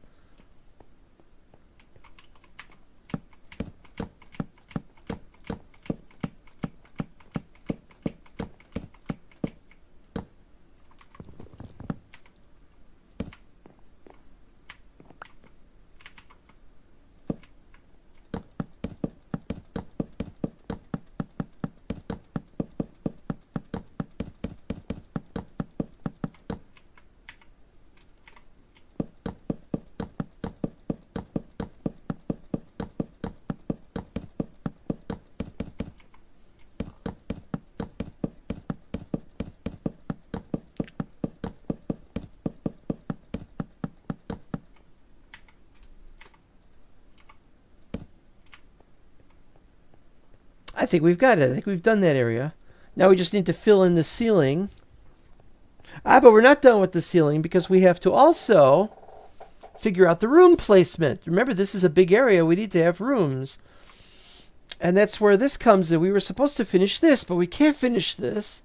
think we've got it. I think we've done that area. Now we just need to fill in the ceiling. But we're not done with the ceiling because we have to also figure out the room placement. Remember, this is a big area. We need to have rooms. And that's where this comes in. We were supposed to finish this, but we can't finish this.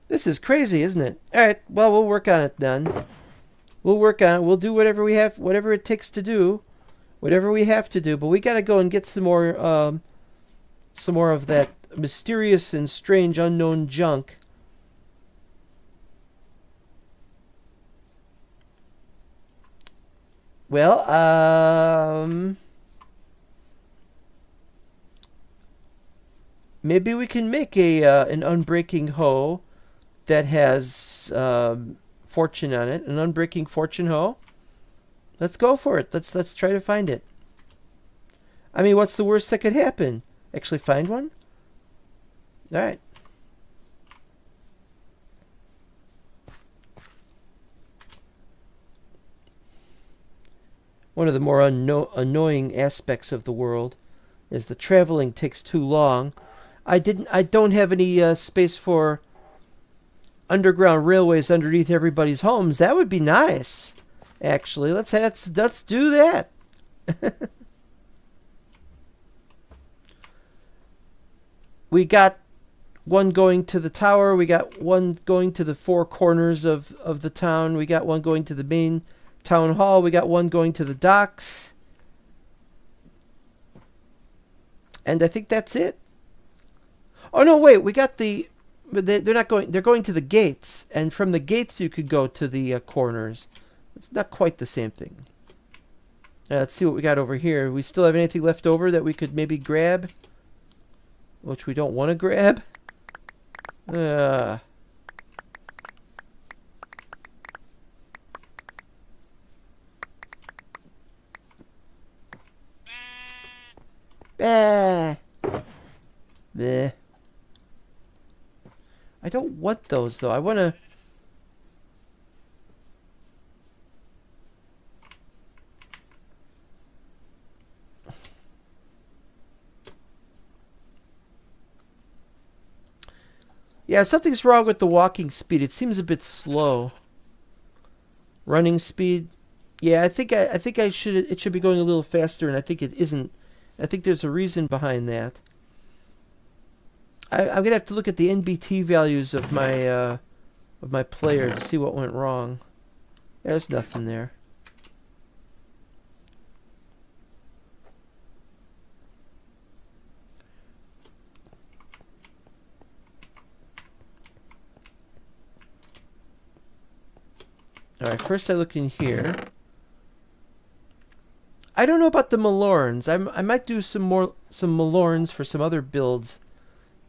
This is crazy, isn't it? All right, well, we'll work on it then. We'll work on it. We'll do whatever we have, whatever it takes to do, whatever we have to do. But we got to go and get some more of that mysterious and strange unknown junk. Well, maybe we can make an unbreaking hoe that has fortune on it. An unbreaking fortune hoe. Let's go for it. Let's try to find it. I mean, what's the worst that could happen? Actually find one? All right. One of the more annoying aspects of the world is the traveling takes too long. I don't have any space for underground railways underneath everybody's homes. That would be nice. Actually, let's do that. We got one going to the tower. We got one going to the four corners of the town. We got one going to the main town hall. We got one going to the docks. And I think that's it. Oh no, wait, we got they're not going, they're going to the gates, and from the gates you could go to the corners. It's not quite the same thing. Let's see what we got over here. We still have anything left over that we could maybe grab? Which we don't want to grab? Bleh. I don't want those though. I want to... Yeah, something's wrong with the walking speed. It seems a bit slow. Running speed. Yeah, I think it should be going a little faster, and I think it isn't. I think there's a reason behind that. I'm gonna have to look at the NBT values of my player to see what went wrong. There's nothing there. All right, first I look in here. I don't know about the Malorns. I might do some Malorns for some other builds.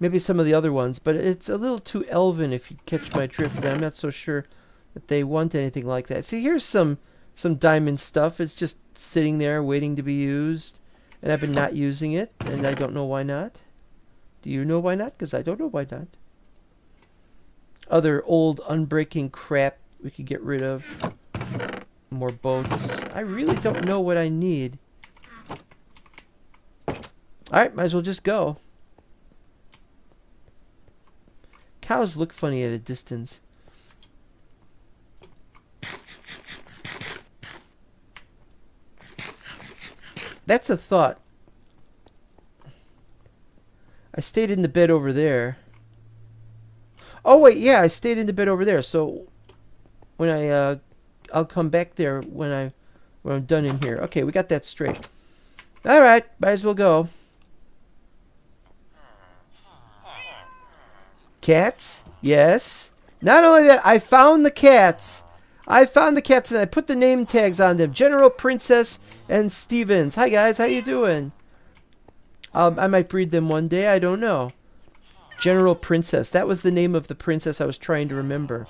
Maybe some of the other ones, but it's a little too elven if you catch my drift. I'm not so sure that they want anything like that. See, here's some diamond stuff. It's just sitting there waiting to be used, and I've been not using it, and I don't know why not. Do you know why not? Because I don't know why not. Other old unbreaking crap we could get rid of. More boats. I really don't know what I need. Alright, might as well just go. Cows look funny at a distance. That's a thought. I stayed in the bed over there. Oh wait, yeah, I stayed in the bed over there. So when I'll come back there when I'm done in here. Okay, we got that straight. All right, might as well go. Cats? Yes. Not only that, I found the cats. I found the cats and I put the name tags on them. General, Princess, and Stevens. Hi guys, how you doing? I might breed them one day. I don't know. General Princess. That was the name of the princess I was trying to remember.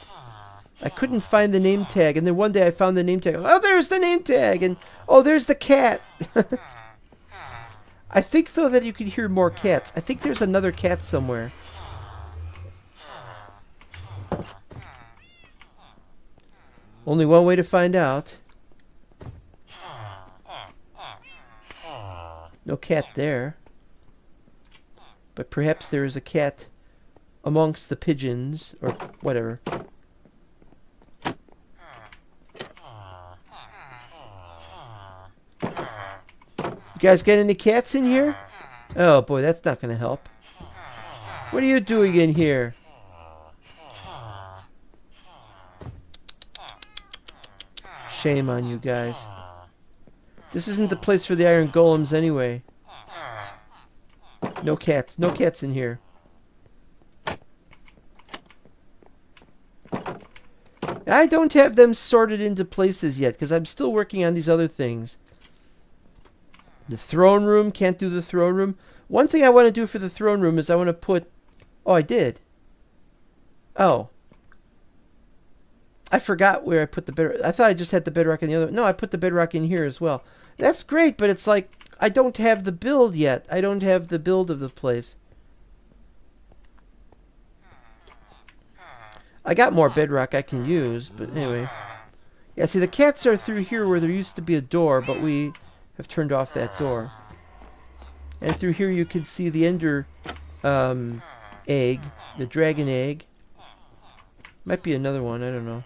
I couldn't find the name tag, and then one day I found the name tag. Oh, there's the name tag, and oh, there's the cat. I think, though, that you could hear more cats. I think there's another cat somewhere. Only one way to find out. No cat there. But perhaps there is a cat amongst the pigeons, or whatever. You guys got any cats in here? Oh boy, that's not going to help. What are you doing in here? Shame on you guys. This isn't the place for the iron golems anyway. No cats. No cats in here. I don't have them sorted into places yet because I'm still working on these other things. The throne room. Can't do the throne room. One thing I want to do for the throne room is I want to put... Oh, I did. Oh. I forgot where I put the bedrock. I thought I just had the bedrock in the other. No, I put the bedrock in here as well. That's great, but it's like I don't have the build yet. I don't have the build of the place. I got more bedrock I can use, but anyway. Yeah, see, the cats are through here where there used to be a door, but we have turned off that door. And through here you can see the ender egg, the dragon egg. Might be another one, I don't know.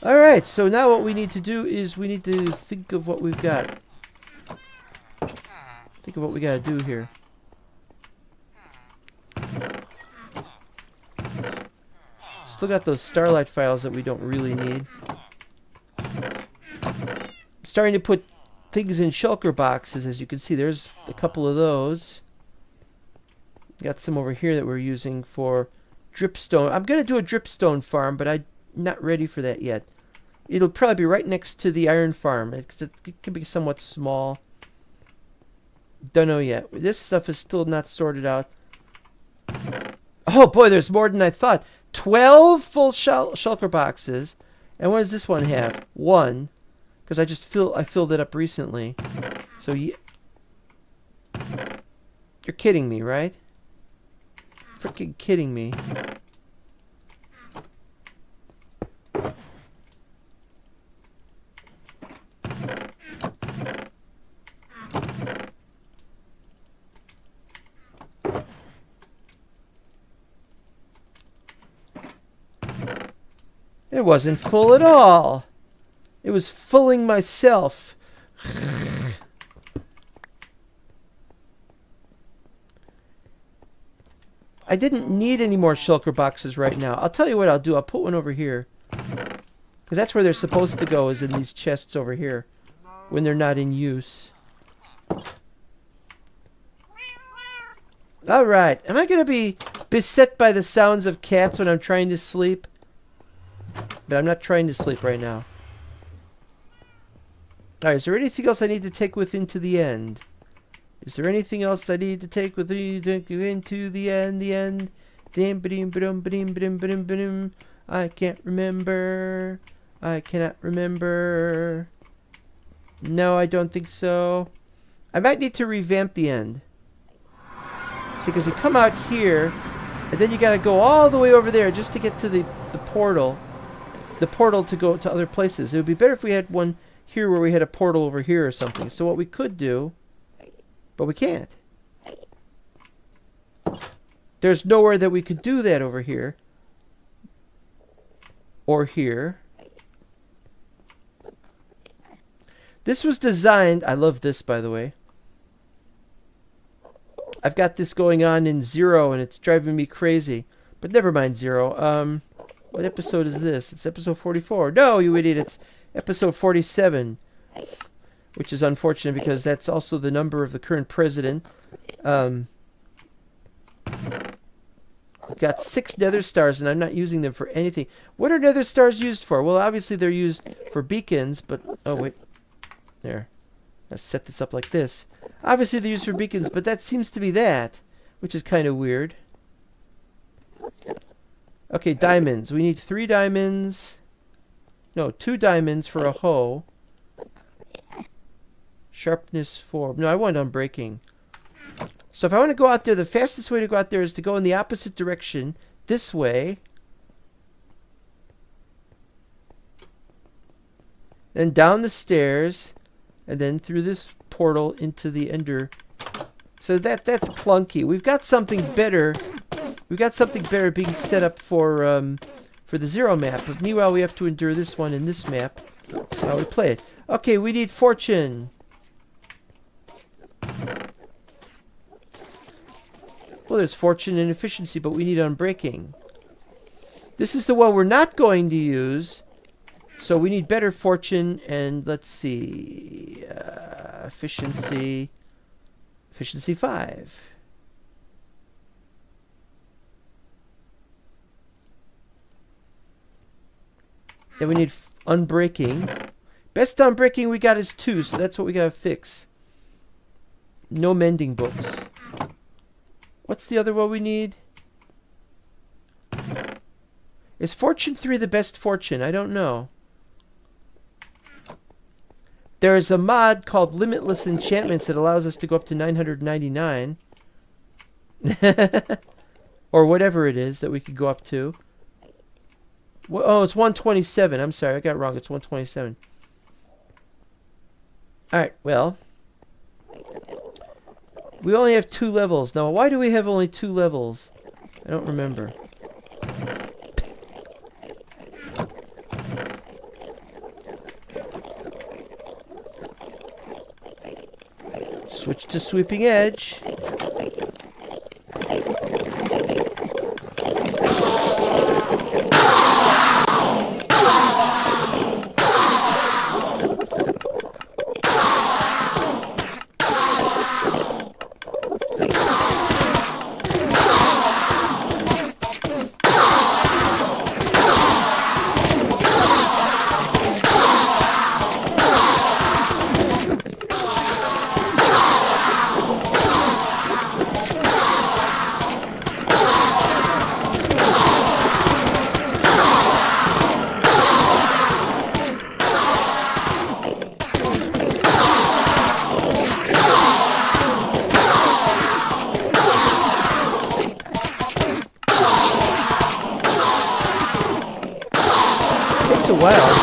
Alright, so now what we need to do is we need to think of what we've got. Think of what we gotta do here. Still got those Starlight files that we don't really need. I'm starting to put things in shulker boxes, as you can see. There's a couple of those. Got some over here that we're using for dripstone. I'm going to do a dripstone farm, but I'm not ready for that yet. It'll probably be right next to the iron farm. It can be somewhat small. Don't know yet. This stuff is still not sorted out. Oh boy, there's more than I thought. 12 full shulker boxes. And what does this one have? 1. Because I filled it up recently. So you're kidding me, right? Freaking kidding me. It wasn't full at all. It was fooling myself. I didn't need any more shulker boxes right now. I'll tell you what I'll do. I'll put one over here. Because that's where they're supposed to go, is in these chests over here. When they're not in use. Alright. Am I going to be beset by the sounds of cats when I'm trying to sleep? But I'm not trying to sleep right now. Alright, is there anything else I need to take with into the end? Is there anything else I need to take with me into the end? I can't remember. I cannot remember. No, I don't think so. I might need to revamp the end. See, because you come out here, and then you gotta go all the way over there just to get to the portal. The portal to go to other places. It would be better if we had one here where we had a portal over here or something. So what we could do, but we can't. There's nowhere that we could do that over here. Or here. This was designed... I love this, by the way. I've got this going on in 0, and it's driving me crazy. But never mind 0. What episode is this? It's episode 44. No, you idiot. It's episode 47. Which is unfortunate because that's also the number of the current president. We've got 6 nether stars, and I'm not using them for anything. What are nether stars used for? Well, obviously they're used for beacons, but... Oh, wait. There. Let's set this up like this. Obviously they're used for beacons, but that seems to be that, which is kind of weird. Okay, diamonds. We need 3 diamonds. No, 2 diamonds for a hoe. Sharpness 4. No, I want unbreaking. So if I want to go out there, the fastest way to go out there is to go in the opposite direction. This way. Then down the stairs. And then through this portal into the ender So that's clunky. We've got something better. We've got something better being set up for the 0 map. But meanwhile, we have to endure this one in this map while we play it. Okay, we need fortune. Well, there's fortune and efficiency, but we need unbreaking. This is the one we're not going to use. So we need better fortune and let's see. Efficiency. Efficiency 5. Then we need unbreaking. Best unbreaking we got is 2, so that's what we gotta fix. No mending books. What's the other one we need? Is fortune 3 the best fortune? I don't know. There's a mod called Limitless Enchantments that allows us to go up to 999. Or whatever it is that we could go up to. Oh, it's 127. I'm sorry, I got it wrong. It's 127. Alright, well. We only have 2 levels. Now, why do we have only 2 levels? I don't remember. Switch to sweeping edge. Takes a while.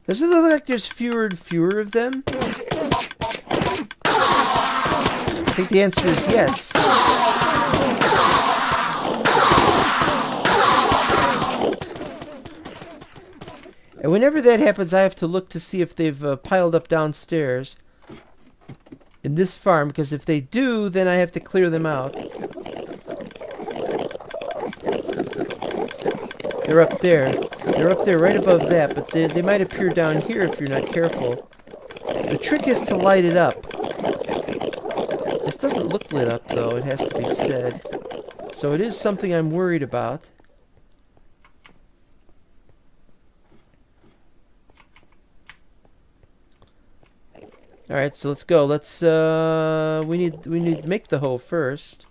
Does it look like there's fewer and fewer of them? I think the answer is yes. And whenever that happens, I have to look to see if they've piled up downstairs in this farm, because if they do, then I have to clear them out. They're up there. They're up there right above that, but they might appear down here if you're not careful. The trick is to light it up. This doesn't look lit up, though, it has to be said. So it is something I'm worried about. Alright, so let's go. Let's, we need to make the hoe first.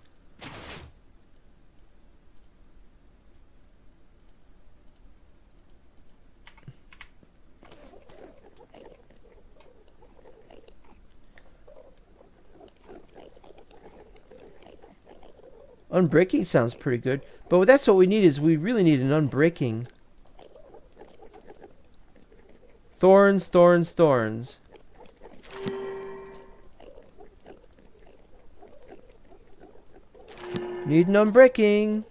Unbreaking sounds pretty good, but that's what we need. Is we really need an unbreaking. Thorns, thorns, thorns. Need an unbreaking.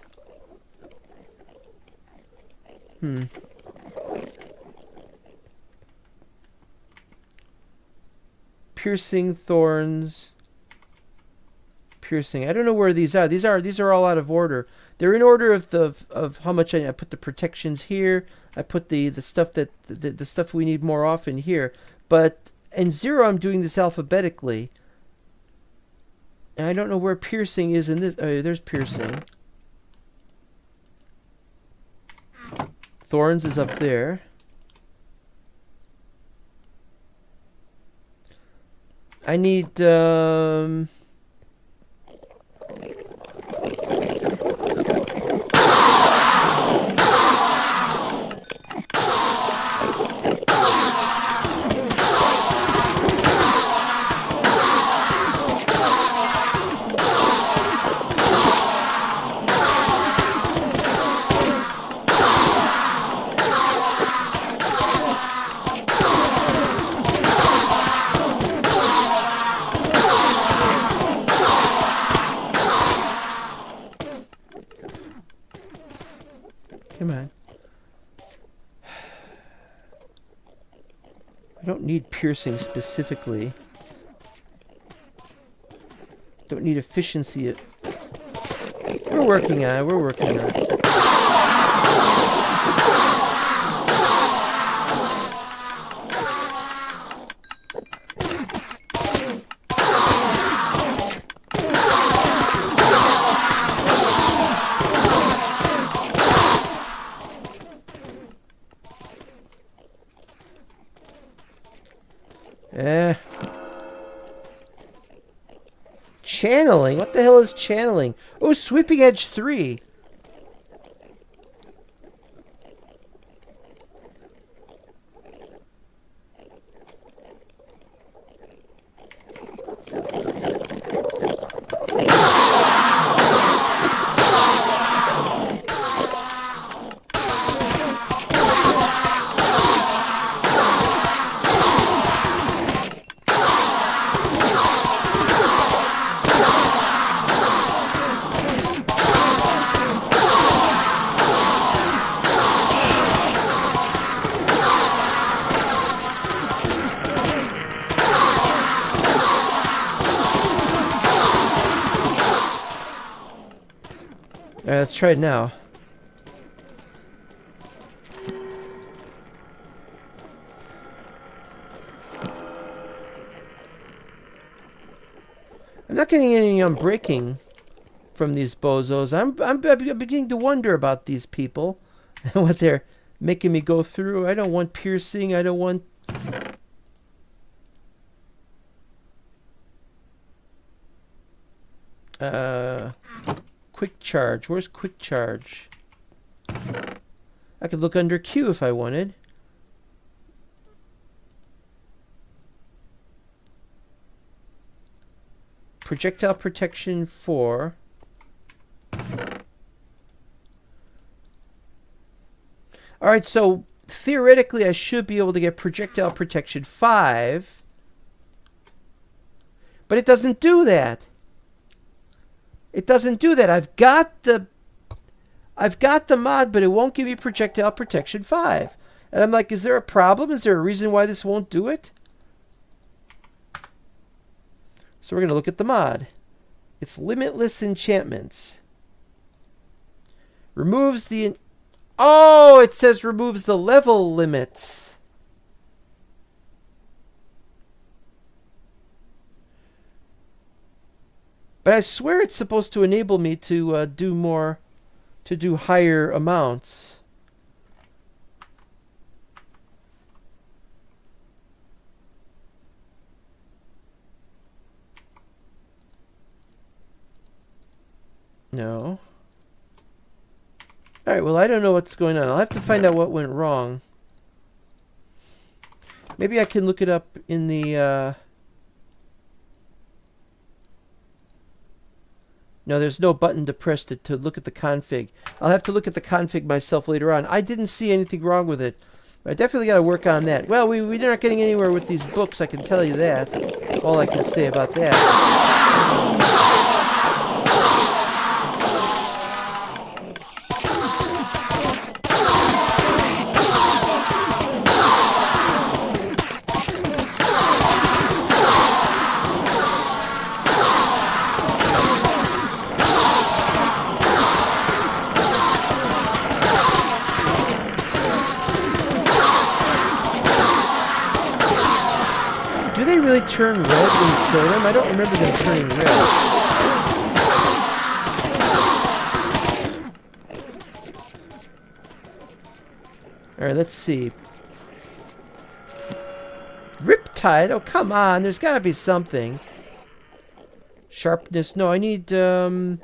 Piercing, thorns. Piercing. I don't know where these are. These are all out of order. They're in order of how much I put the protections here. I put the stuff the stuff we need more often here. But in 0, I'm doing this alphabetically. And I don't know where piercing is in this. Oh, there's piercing. Thorns is up there. I need Come on. I don't need piercing specifically. Don't need efficiency. We're working on it. We're working on it. Channeling? What the hell is channeling? Oh, Sweeping Edge 3. Alright, let's try it now. I'm not getting any unbreaking from these bozos. I'm beginning to wonder about these people and what they're making me go through. I don't want piercing. I don't want... Quick charge. Where's quick charge? I could look under Q if I wanted. Projectile protection 4. Alright, so theoretically I should be able to get projectile protection 5. But it doesn't do that. It doesn't do that. I've got the mod, but it won't give me projectile protection 5. And I'm like, is there a problem? Is there a reason why this won't do it? So we're going to look at the mod. It's Limitless Enchantments. Removes the... Oh, it says removes the level limits. But I swear it's supposed to enable me to do more, to do higher amounts. No. Alright, well, I don't know what's going on. I'll have to find out what went wrong. Maybe I can look it up in the... No, there's no button to press to look at the config. I'll have to look at the config myself later on. I didn't see anything wrong with it. I definitely got to work on that. Well, we're not getting anywhere with these books, I can tell you that. All I can say about that. Turn red when you kill them? I don't remember them turning red. Alright, let's see. Riptide? Oh, come on. There's got to be something. Sharpness. No, I need unbreaking.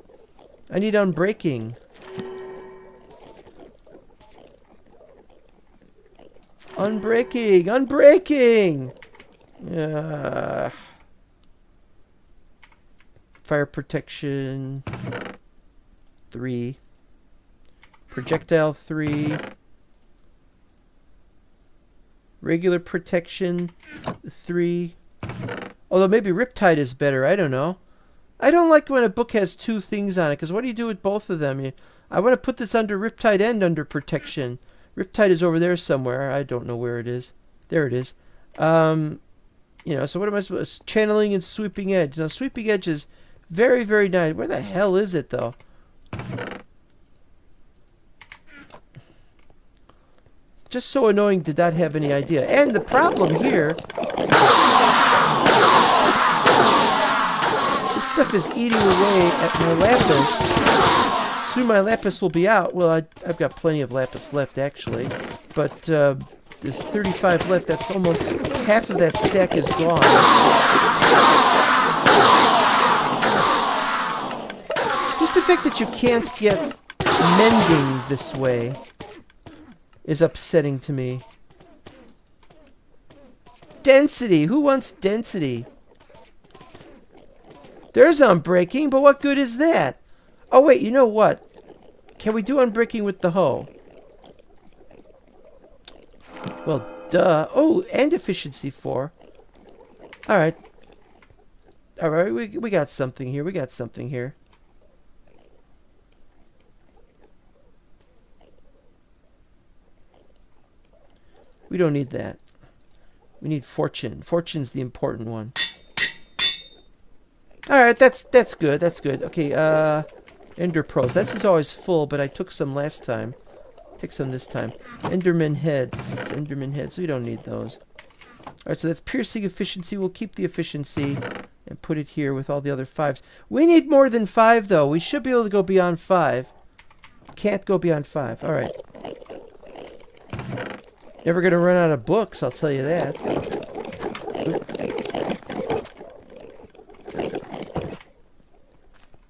Unbreaking! Unbreaking! Fire protection 3. Projectile 3. Regular protection 3. Although maybe Riptide is better. I don't know. I don't like when a book has 2 things on it, because what do you do with both of them? I want to put this under Riptide and under protection. Riptide is over there somewhere. I don't know where it is. There it is. You know, so what am I supposed to... Channeling and Sweeping Edge. Now, Sweeping Edge is very, very nice. Where the hell is it, though? It's just so annoying to not have any idea. And the problem here... This stuff is eating away at my lapis. Soon my lapis will be out. Well, I've got plenty of lapis left, actually. But, there's 35 left. That's almost half of that stack is gone. Just the fact that you can't get mending this way is upsetting to me. Density! Who wants density? There's unbreaking, but what good is that? Oh wait, you know what? Can we do unbreaking with the hoe? Well, duh. Oh, and efficiency 4. Alright. Alright, we got something here. We got something here. We don't need that. We need fortune. Fortune's the important one. Alright, that's good. That's good. Okay, Ender Pearls. This is always full, but I took some last time. Take some this time. Enderman heads. Enderman heads. We don't need those. Alright, so that's piercing efficiency. We'll keep the efficiency and put it here with all the other 5s. We need more than 5, though. We should be able to go beyond 5. Can't go beyond 5. Alright. Never going to run out of books, I'll tell you that.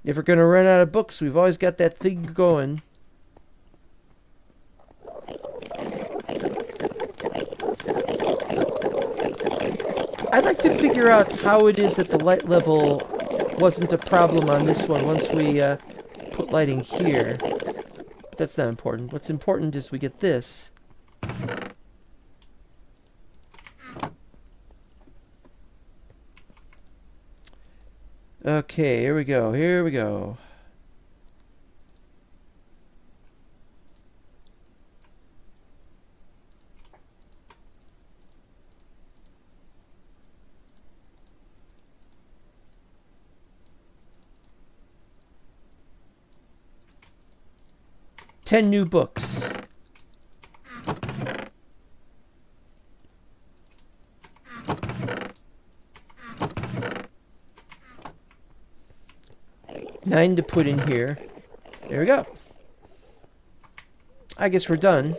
Never going to run out of books. We've always got that thing going. I'd like to figure out how it is that the light level wasn't a problem on this one once we put lighting here. But that's not important. What's important is we get this. Okay, here we go. Here we go. Ten new books. Nine to put in here. There we go. I guess we're done.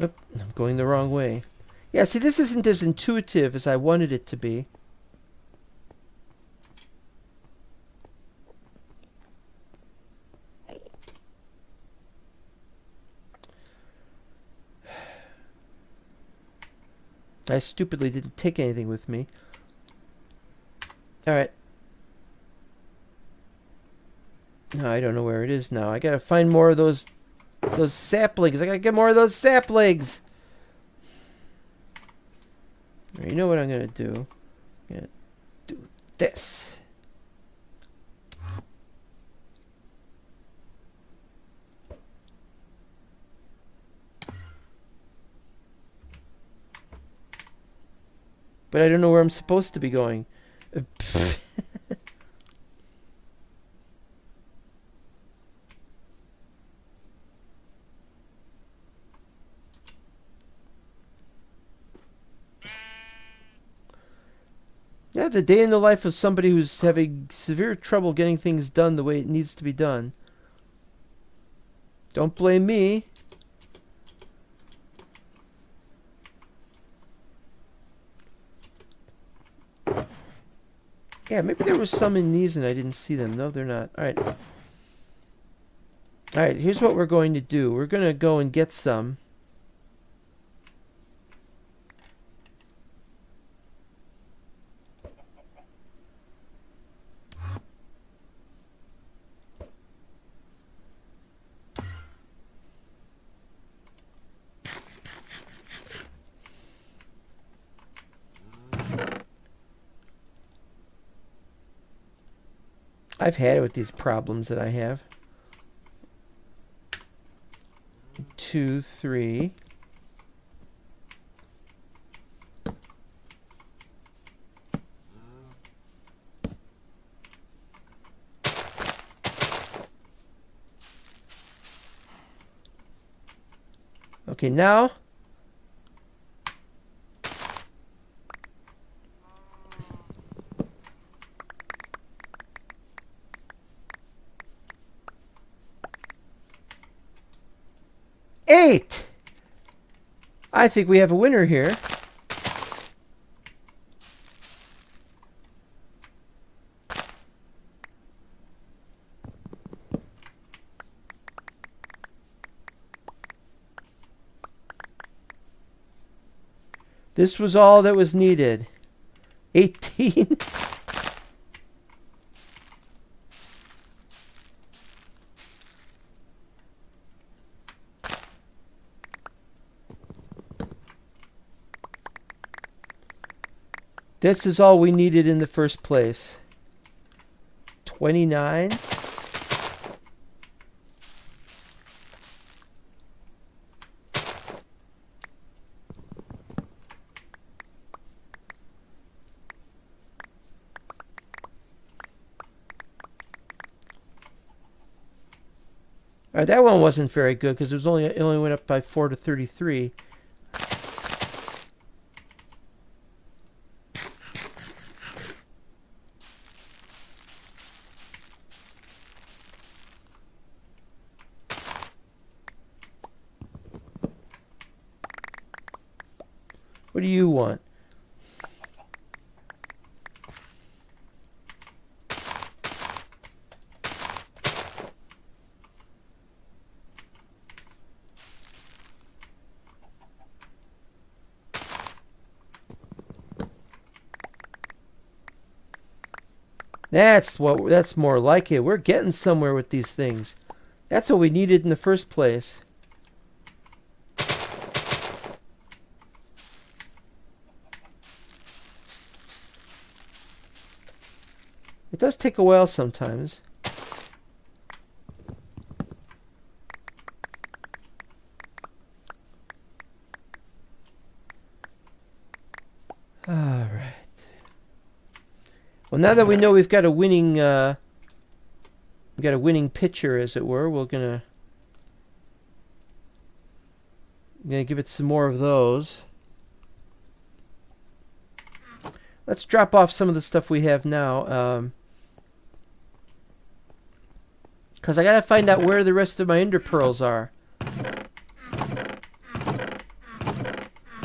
Oop, I'm going the wrong way. Yeah, see, this isn't as intuitive as I wanted it to be. I stupidly didn't take anything with me. Alright. No, I don't know where it is now. I gotta find more of those saplings. I gotta get more of those saplings. You know what I'm gonna do? I'm gonna do this. But I don't know where I'm supposed to be going. Yeah, the day in the life of somebody who's having severe trouble getting things done the way it needs to be done. Don't blame me. Yeah, maybe there was some in these and I didn't see them. No, they're not. Alright. Alright, here's what we're going to do. We're going to go and get some. I've had it with these problems that I have. 2, 3. Okay, now eight. I think we have a winner here. This was all that was needed. 18. This is all we needed in the first place. 29. All right, that one wasn't very good because it only went up by 4 to 33. What do you want? That's more like it. We're getting somewhere with these things. That's what we needed in the first place. It does take a while sometimes. All right. Well, now that we know we've got a winning pitcher, as it were, we're gonna give it some more of those. Let's drop off some of the stuff we have now, because I gotta find out where the rest of my ender pearls are.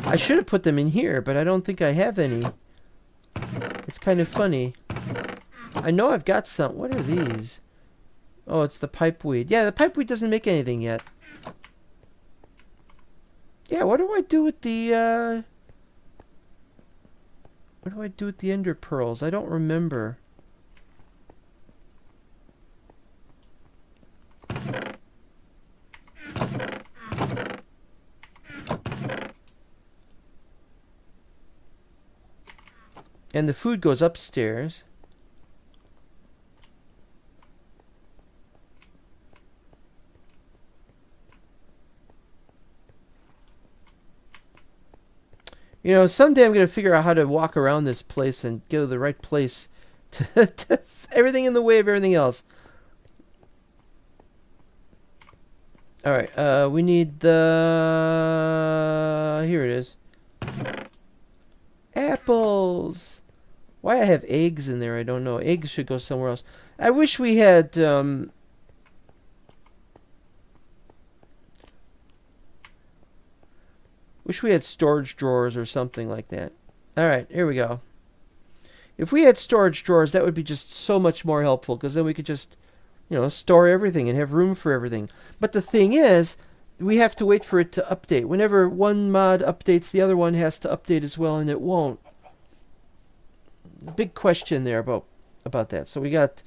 I should have put them in here, but I don't think I have any. It's kind of funny. I know I've got some. What are these? Oh, it's the pipeweed. Yeah, the pipeweed doesn't make anything yet. Yeah, what do I do with the what do I do with the ender pearls? I don't remember. And the food goes upstairs. You know, someday I'm going to figure out how to walk around this place and get to the right place to everything in the way of everything else. All right, we need the... Here it is. Apples. Why I have eggs in there, I don't know. Eggs should go somewhere else. I wish we had... Wish we had storage drawers or something like that. All right, here we go. If we had storage drawers, that would be just so much more helpful, because then we could just, you know, store everything and have room for everything. But the thing is, we have to wait for it to update. Whenever one mod updates, the other one has to update as well, and it won't. Big question there about that. So we got,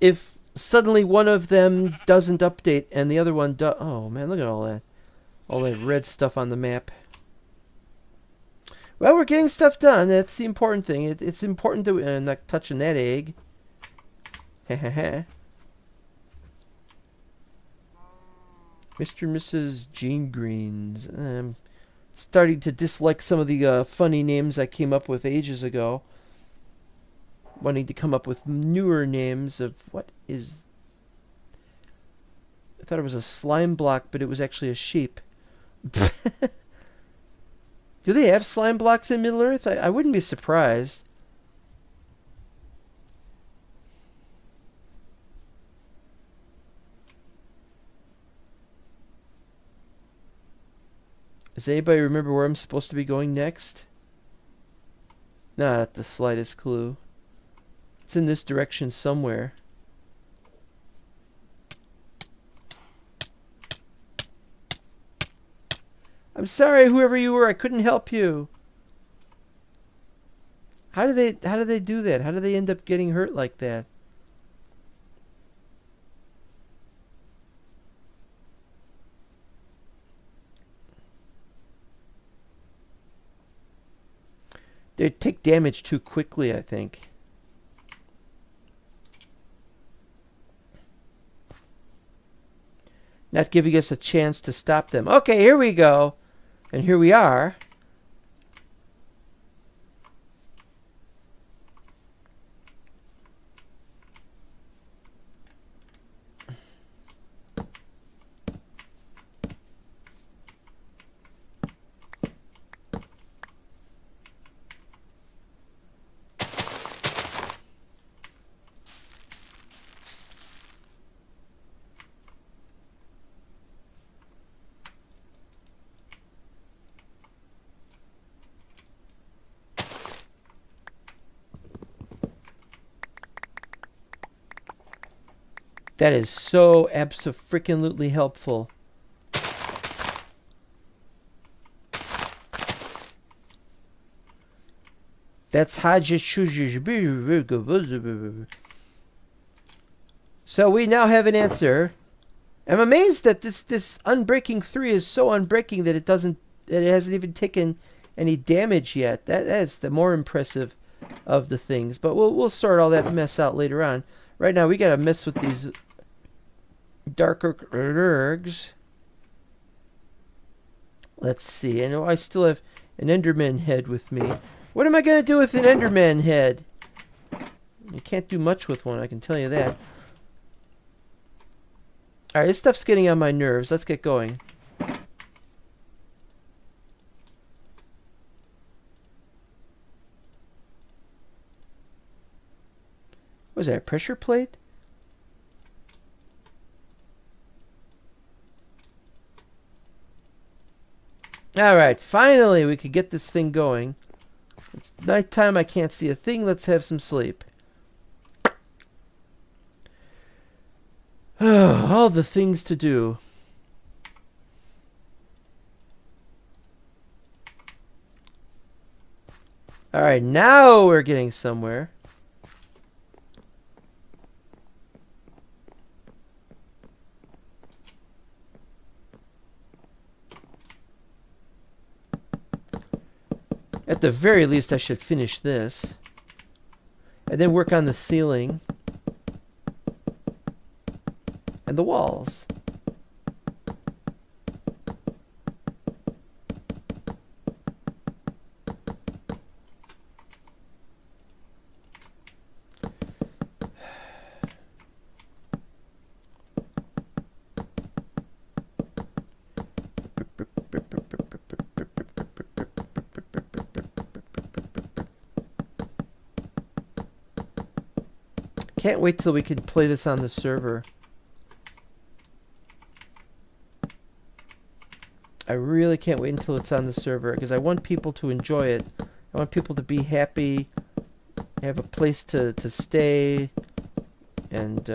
if suddenly one of them doesn't update and the other one does, oh man, look at all that. All that red stuff on the map. Well, we're getting stuff done. That's the important thing. It's important to... not touching that egg. Mr. and Mrs. Jean Greens. I'm starting to dislike some of the funny names I came up with ages ago. Wanting to come up with newer names of what is... I thought it was a slime block, but it was actually a sheep. Do they have slime blocks in Middle-earth? I wouldn't be surprised. Does anybody remember where I'm supposed to be going next? Not the slightest clue. It's in this direction somewhere. I'm sorry, whoever you were, I couldn't help you. How do they do that? How do they end up getting hurt like that? They take damage too quickly, I think. Not giving us a chance to stop them. Okay, here we go. And here we are. That is so abso-freaking-lutely helpful. That's So we now have an answer. I'm amazed that this Unbreaking 3 is so unbreaking that it hasn't even taken any damage yet. That's the more impressive of the things. But we'll sort all that mess out later on. Right now we gotta mess with these darker ergs. Let's see. I know I still have an Enderman head with me. What am I gonna do with an Enderman head? You can't do much with one, I can tell you that. Alright, this stuff's getting on my nerves. Let's get going. Was that a pressure plate? Alright, finally we could get this thing going. It's nighttime, I can't see a thing. Let's have some sleep. All the things to do. Alright, now we're getting somewhere. At the very least, I should finish this. And then work on the ceiling. And the walls. Can't wait till we can play this on the server. I really can't wait until it's on the server because I want people to enjoy it. I want people to be happy, have a place to stay, and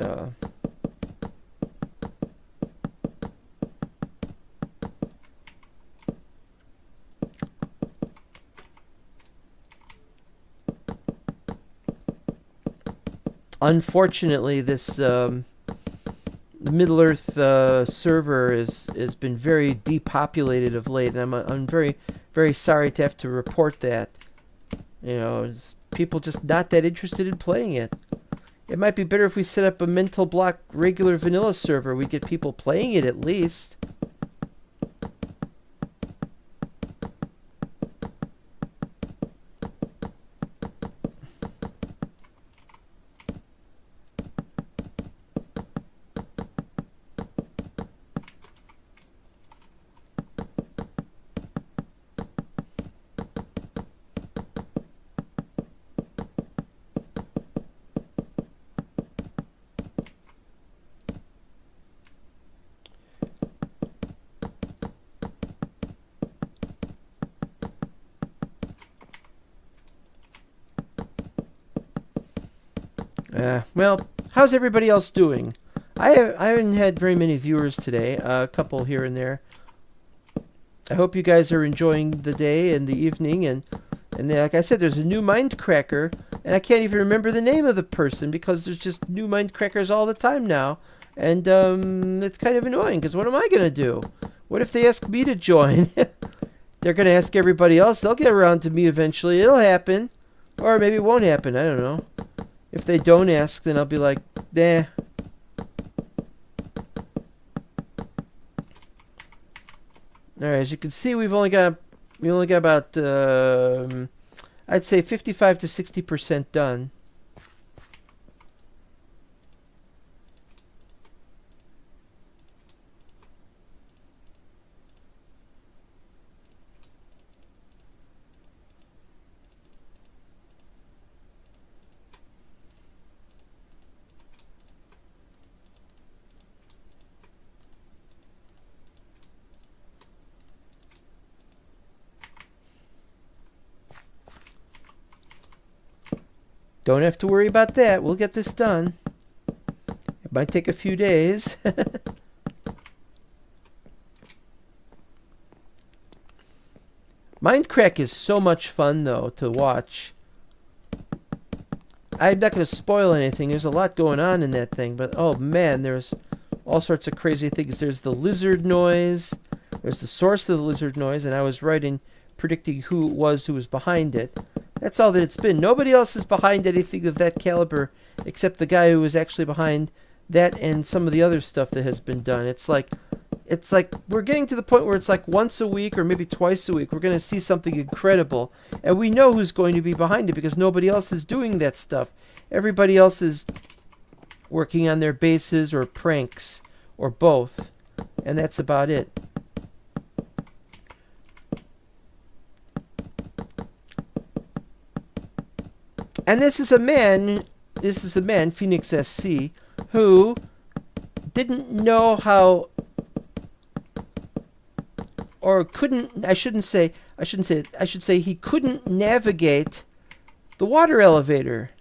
unfortunately, this Middle-earth server has been very depopulated of late, and I'm very, very sorry to have to report that. You know, people just not that interested in playing it. It might be better if we set up a mental block regular vanilla server. We get people playing it at least. Well, how's everybody else doing? I haven't had very many viewers today, a couple here and there. I hope you guys are enjoying the day and the evening, and like I said, there's a new Mindcracker, and I can't even remember the name of the person because there's just new Mindcrackers all the time now, and it's kind of annoying because what am I gonna do? What if they ask me to join? They're gonna ask everybody else. They'll get around to me eventually. It'll happen, or maybe it won't happen. I don't know. If they don't ask, then I'll be like, nah. Alright, as you can see, we only got about I'd say 55 to 60% done. Don't have to worry about that. We'll get this done. It might take a few days. Mindcrack is so much fun, though, to watch. I'm not going to spoil anything. There's a lot going on in that thing. But, oh, man, there's all sorts of crazy things. There's the lizard noise. There's the source of the lizard noise. And I was writing, predicting who it was who was behind it. That's all that it's been. Nobody else is behind anything of that caliber except the guy who was actually behind that and some of the other stuff that has been done. It's like we're getting to the point where it's like once a week or maybe twice a week we're going to see something incredible, and we know who's going to be behind it because nobody else is doing that stuff. Everybody else is working on their bases or pranks or both, and that's about it. And this is a man, Phoenix SC, who didn't know how, or couldn't, I should say he couldn't navigate the water elevator,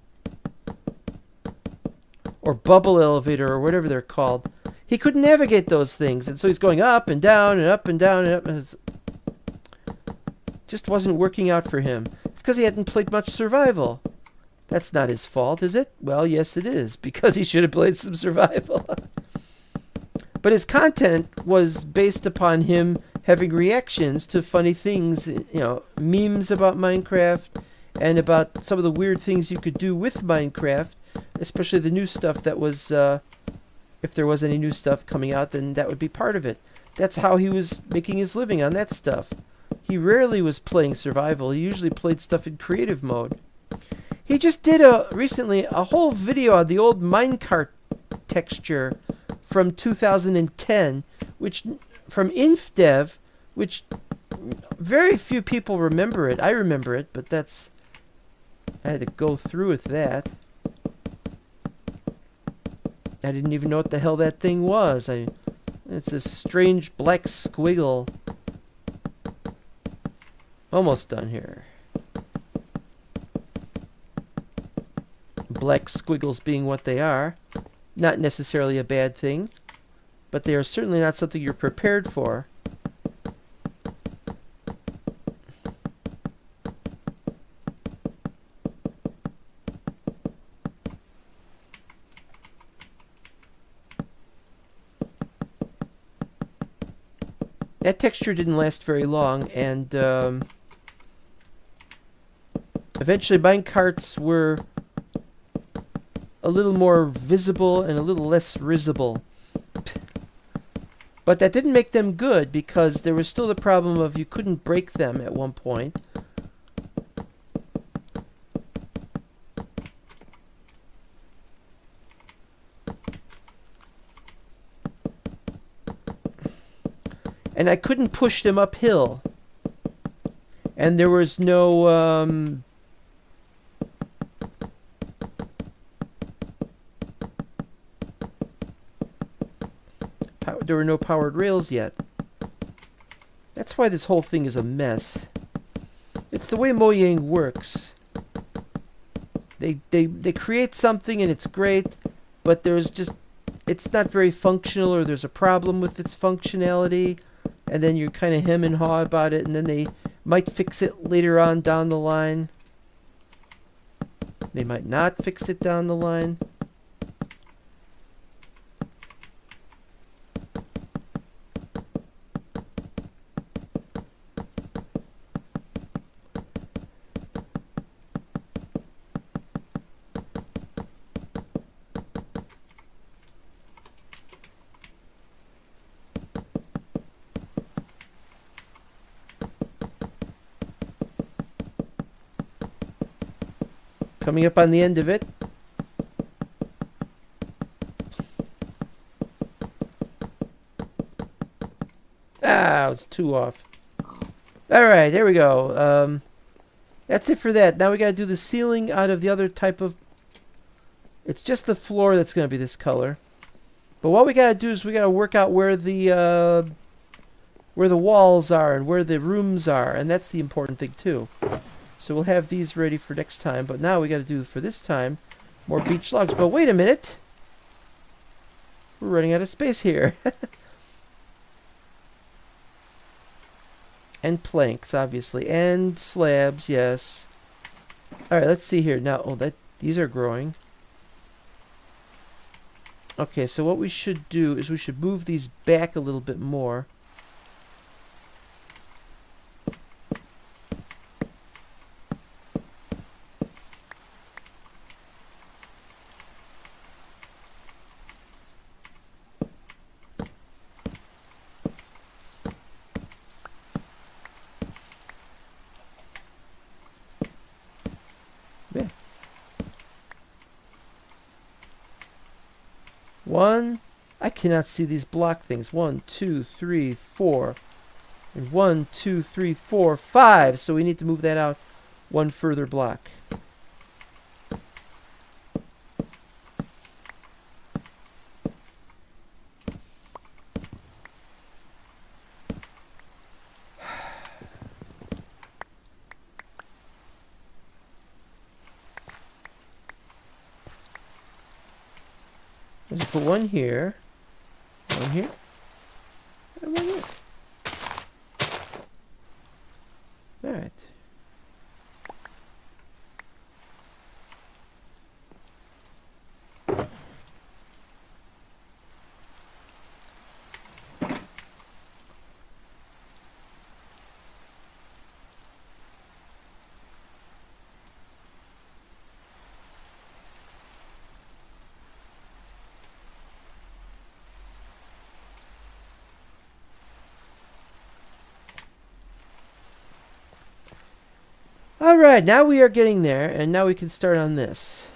or bubble elevator, or whatever they're called. He couldn't navigate those things, and so he's going up and down and up and down and up, and it just wasn't working out for him. It's because he hadn't played much survival. That's not his fault, is it? Well, yes, it is, because he should have played some survival. But his content was based upon him having reactions to funny things, memes about Minecraft and about some of the weird things you could do with Minecraft, especially the new stuff that was, if there was any new stuff coming out, then that would be part of it. That's how he was making his living, on that stuff. He rarely was playing survival. He usually played stuff in creative mode. He just did recently a whole video on the old minecart texture from 2010, which from InfDev, which very few people remember it. I remember it, but I had to go through with that. I didn't even know what the hell that thing was. It's this strange black squiggle. Almost done here. Black squiggles being what they are, not necessarily a bad thing, but they are certainly not something you're prepared for. That texture didn't last very long, and eventually minecarts were a little more visible and a little less risible. But that didn't make them good because there was still the problem of you couldn't break them at one point. And I couldn't push them uphill. And there was no there were no powered rails yet. That's why this whole thing is a mess. It's the way Mojang works. They create something and it's great, but it's not very functional, or there's a problem with its functionality, and then you're kind of hem and haw about it, and then they might fix it later on down the line. They might not fix it down the line. Coming up on the end of it. Ah, it's 2 off. Alright, there we go. That's it for that. Now we gotta do the ceiling out of the other type of... It's just the floor that's gonna be this color. But what we gotta do is we gotta work out where the walls are and where the rooms are, and that's the important thing too. So we'll have these ready for next time, but now we got to do for this time more beach logs. But wait a minute, we're running out of space here. And planks, obviously, and slabs, yes. All right, let's see here now. Oh, these are growing. Okay, so what we should do is we should move these back a little bit more. I cannot see these block things. 1, 2, 3, 4. And 1, 2, 3, 4, 5. So we need to move that out one further block. Let's put one here, and one here. All right. Alright, now we are getting there, and now we can start on this.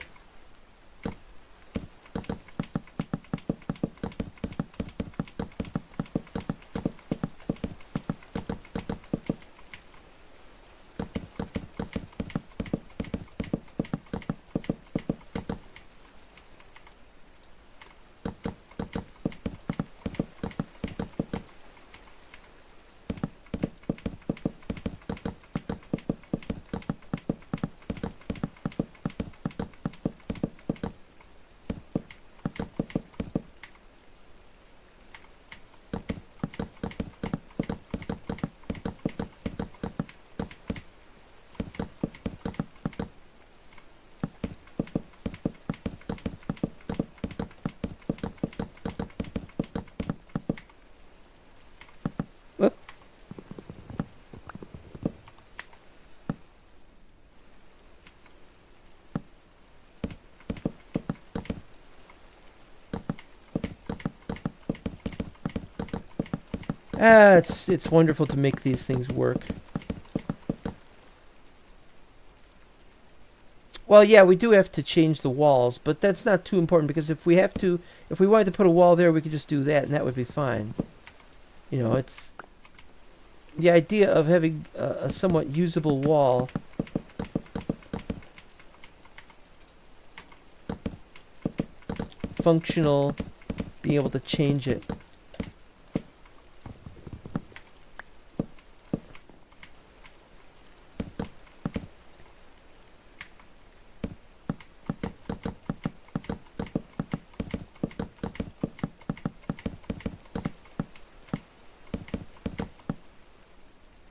It's wonderful to make these things work. Well, yeah, we do have to change the walls, but that's not too important because if we wanted to put a wall there, we could just do that, and that would be fine. You know, it's the idea of having a somewhat usable wall. Functional, being able to change it.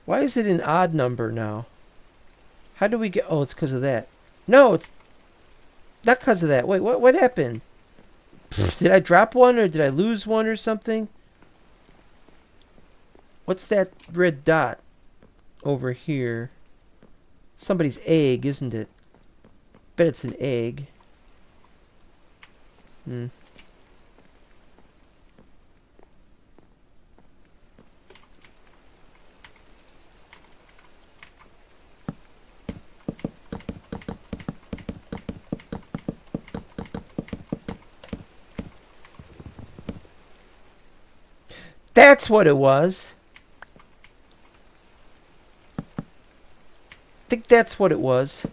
Why is it an odd number now? How do we get... Oh, it's because of that. No, it's not because of that. Wait, what happened? Did I drop one or did I lose one or something? What's that red dot over here? Somebody's egg, isn't it? Bet it's an egg. That's what it was. I think that's what it was.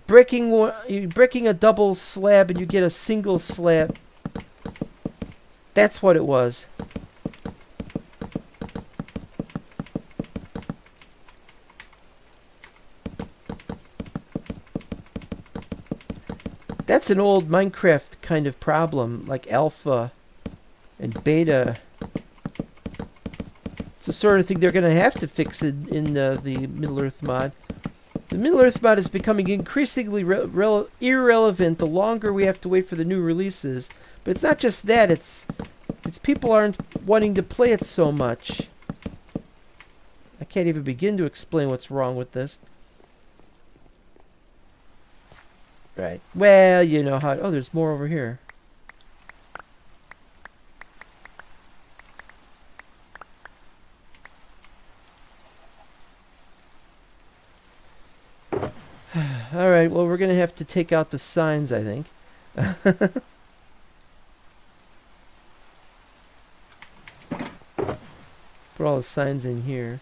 Breaking a double slab and you get a single slab. That's what it was. That's an old Minecraft kind of problem, like alpha and beta. It's the sort of thing they're going to have to fix in the Middle-earth mod. The Middle-earth mod is becoming increasingly irrelevant the longer we have to wait for the new releases. But it's not just that, it's people aren't wanting to play it so much. I can't even begin to explain what's wrong with this. Right. Well, you know how... Oh, there's more over here. Alright, well, we're going to have to take out the signs, I think. Put all the signs in here.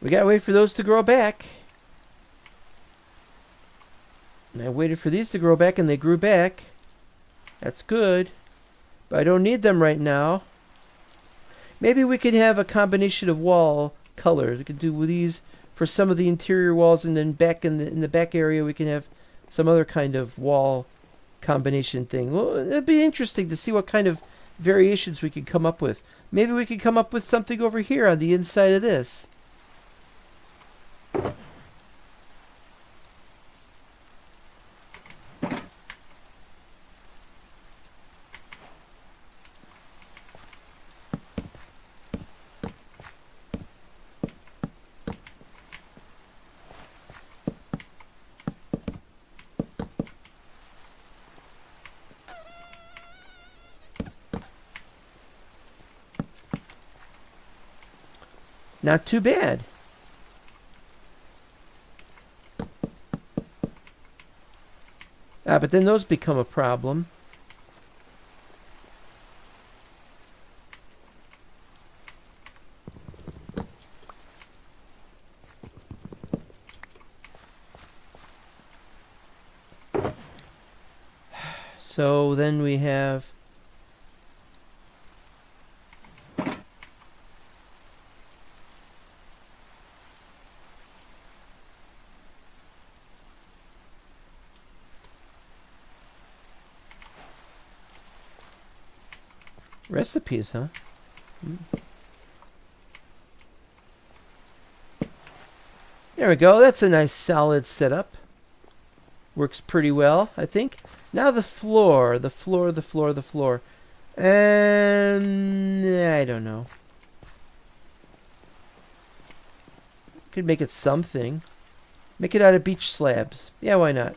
We gotta wait for those to grow back. And I waited for these to grow back, and they grew back. That's good. But I don't need them right now. Maybe we could have a combination of wall colors. We could do these for some of the interior walls, and then back in the back area we can have some other kind of wall combination thing. Well, it'd be interesting to see what kind of variations we could come up with. Maybe we could come up with something over here on the inside of this. Not too bad. But then those become a problem. So then we have... recipes, huh? There we go. That's a nice solid setup. Works pretty well, I think. Now the floor. And I don't know. Could make it something. Make it out of beach slabs. Yeah, why not?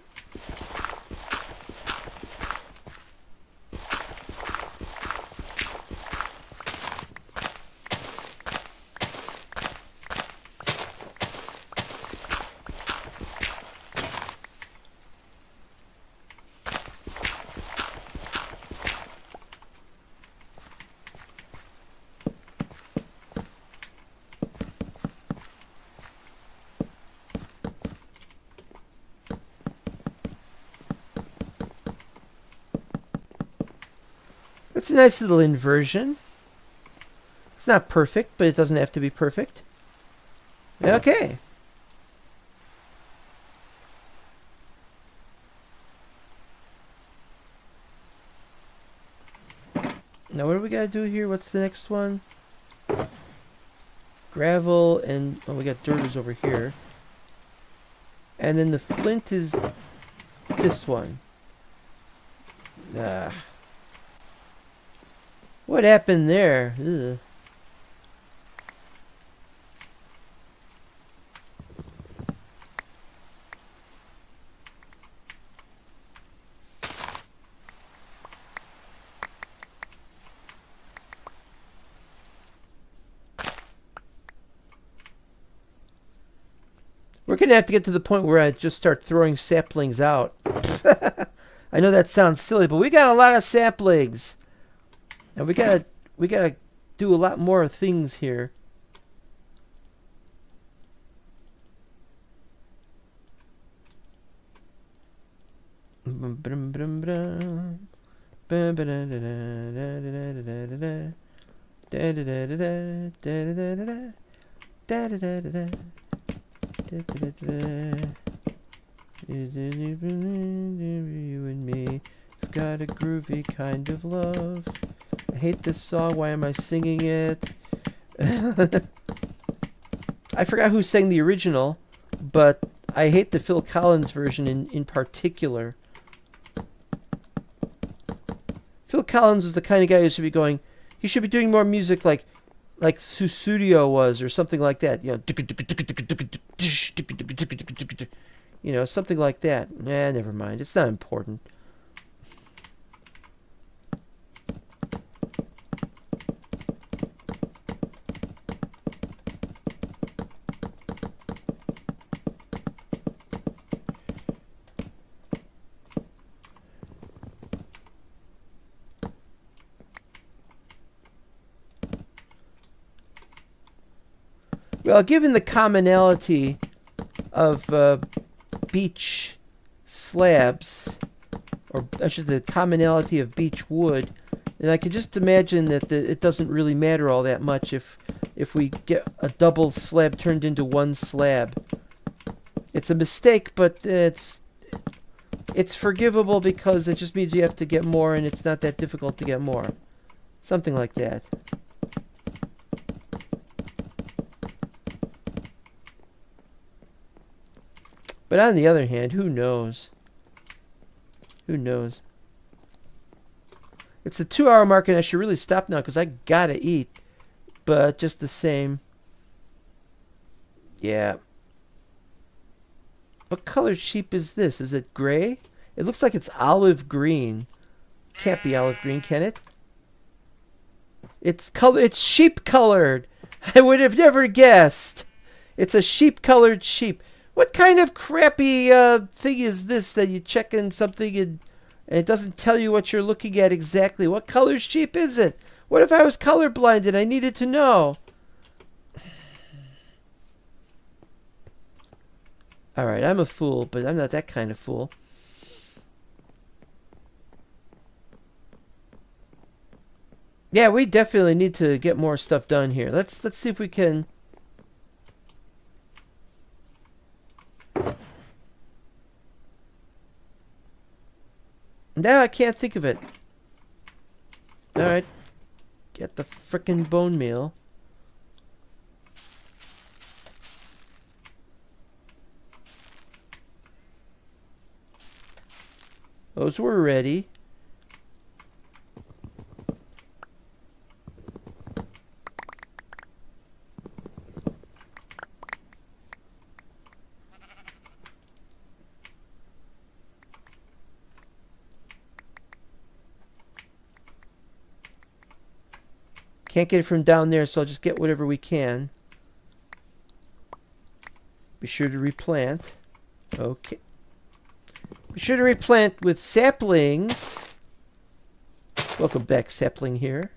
It's a nice little inversion. It's not perfect, but it doesn't have to be perfect. Okay. Now what do we gotta do here? What's the next one? Gravel and... oh, we got dirt over here. And then the flint is this one. What happened there? Ugh. We're going to have to get to the point where I just start throwing saplings out. I know that sounds silly, but we got a lot of saplings. And we gotta do a lot more things here. You and me have got a groovy kind of love. I hate this song. Why am I singing it? I forgot who sang the original, but I hate the Phil Collins version in particular. Phil Collins was the kind of guy who should be going, he should be doing more music like Susudio was, or something like that. You know, something like that. Nah, never mind. It's not important. Well, given the commonality of beach slabs, or I should say the commonality of beech wood, then I can just imagine that it doesn't really matter all that much if we get a double slab turned into one slab. It's a mistake, but it's forgivable because it just means you have to get more, and it's not that difficult to get more. Something like that. But on the other hand, who knows? Who knows? It's the 2-hour mark, and I should really stop now because I gotta eat. But just the same. Yeah. What colored sheep is this? Is it gray? It looks like it's olive green. Can't be olive green, can it? It's sheep colored. I would have never guessed. It's a sheep colored sheep. What kind of crappy thing is this that you check in something and it doesn't tell you what you're looking at exactly? What color sheep is it? What if I was colorblind and I needed to know? Alright, I'm a fool, but I'm not that kind of fool. Yeah, we definitely need to get more stuff done here. Let's see if we can... No, I can't think of it. Alright. Get the frickin' bone meal. Those were ready. Can't get it from down there, so I'll just get whatever we can. Be sure to replant. Okay. Be sure to replant with saplings. Welcome back, sapling here.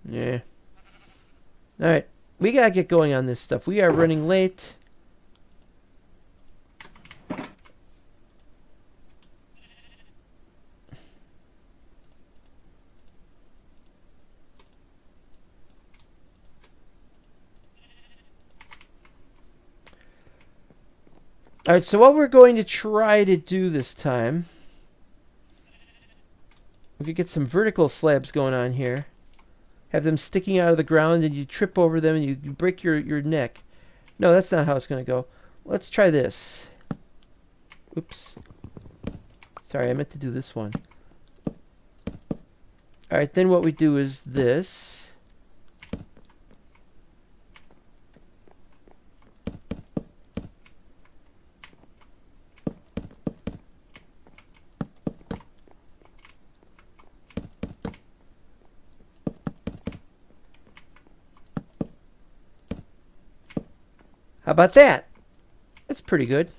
Yeah. Alright. We gotta get going on this stuff. We are running late. Alright, so what we're going to try to do this time, we could get some vertical slabs going on here. Have them sticking out of the ground and you trip over them and you break your neck. No, that's not how it's going to go. Let's try this. Oops. Sorry, I meant to do this one. Alright, then what we do is this. How about that? That's pretty good.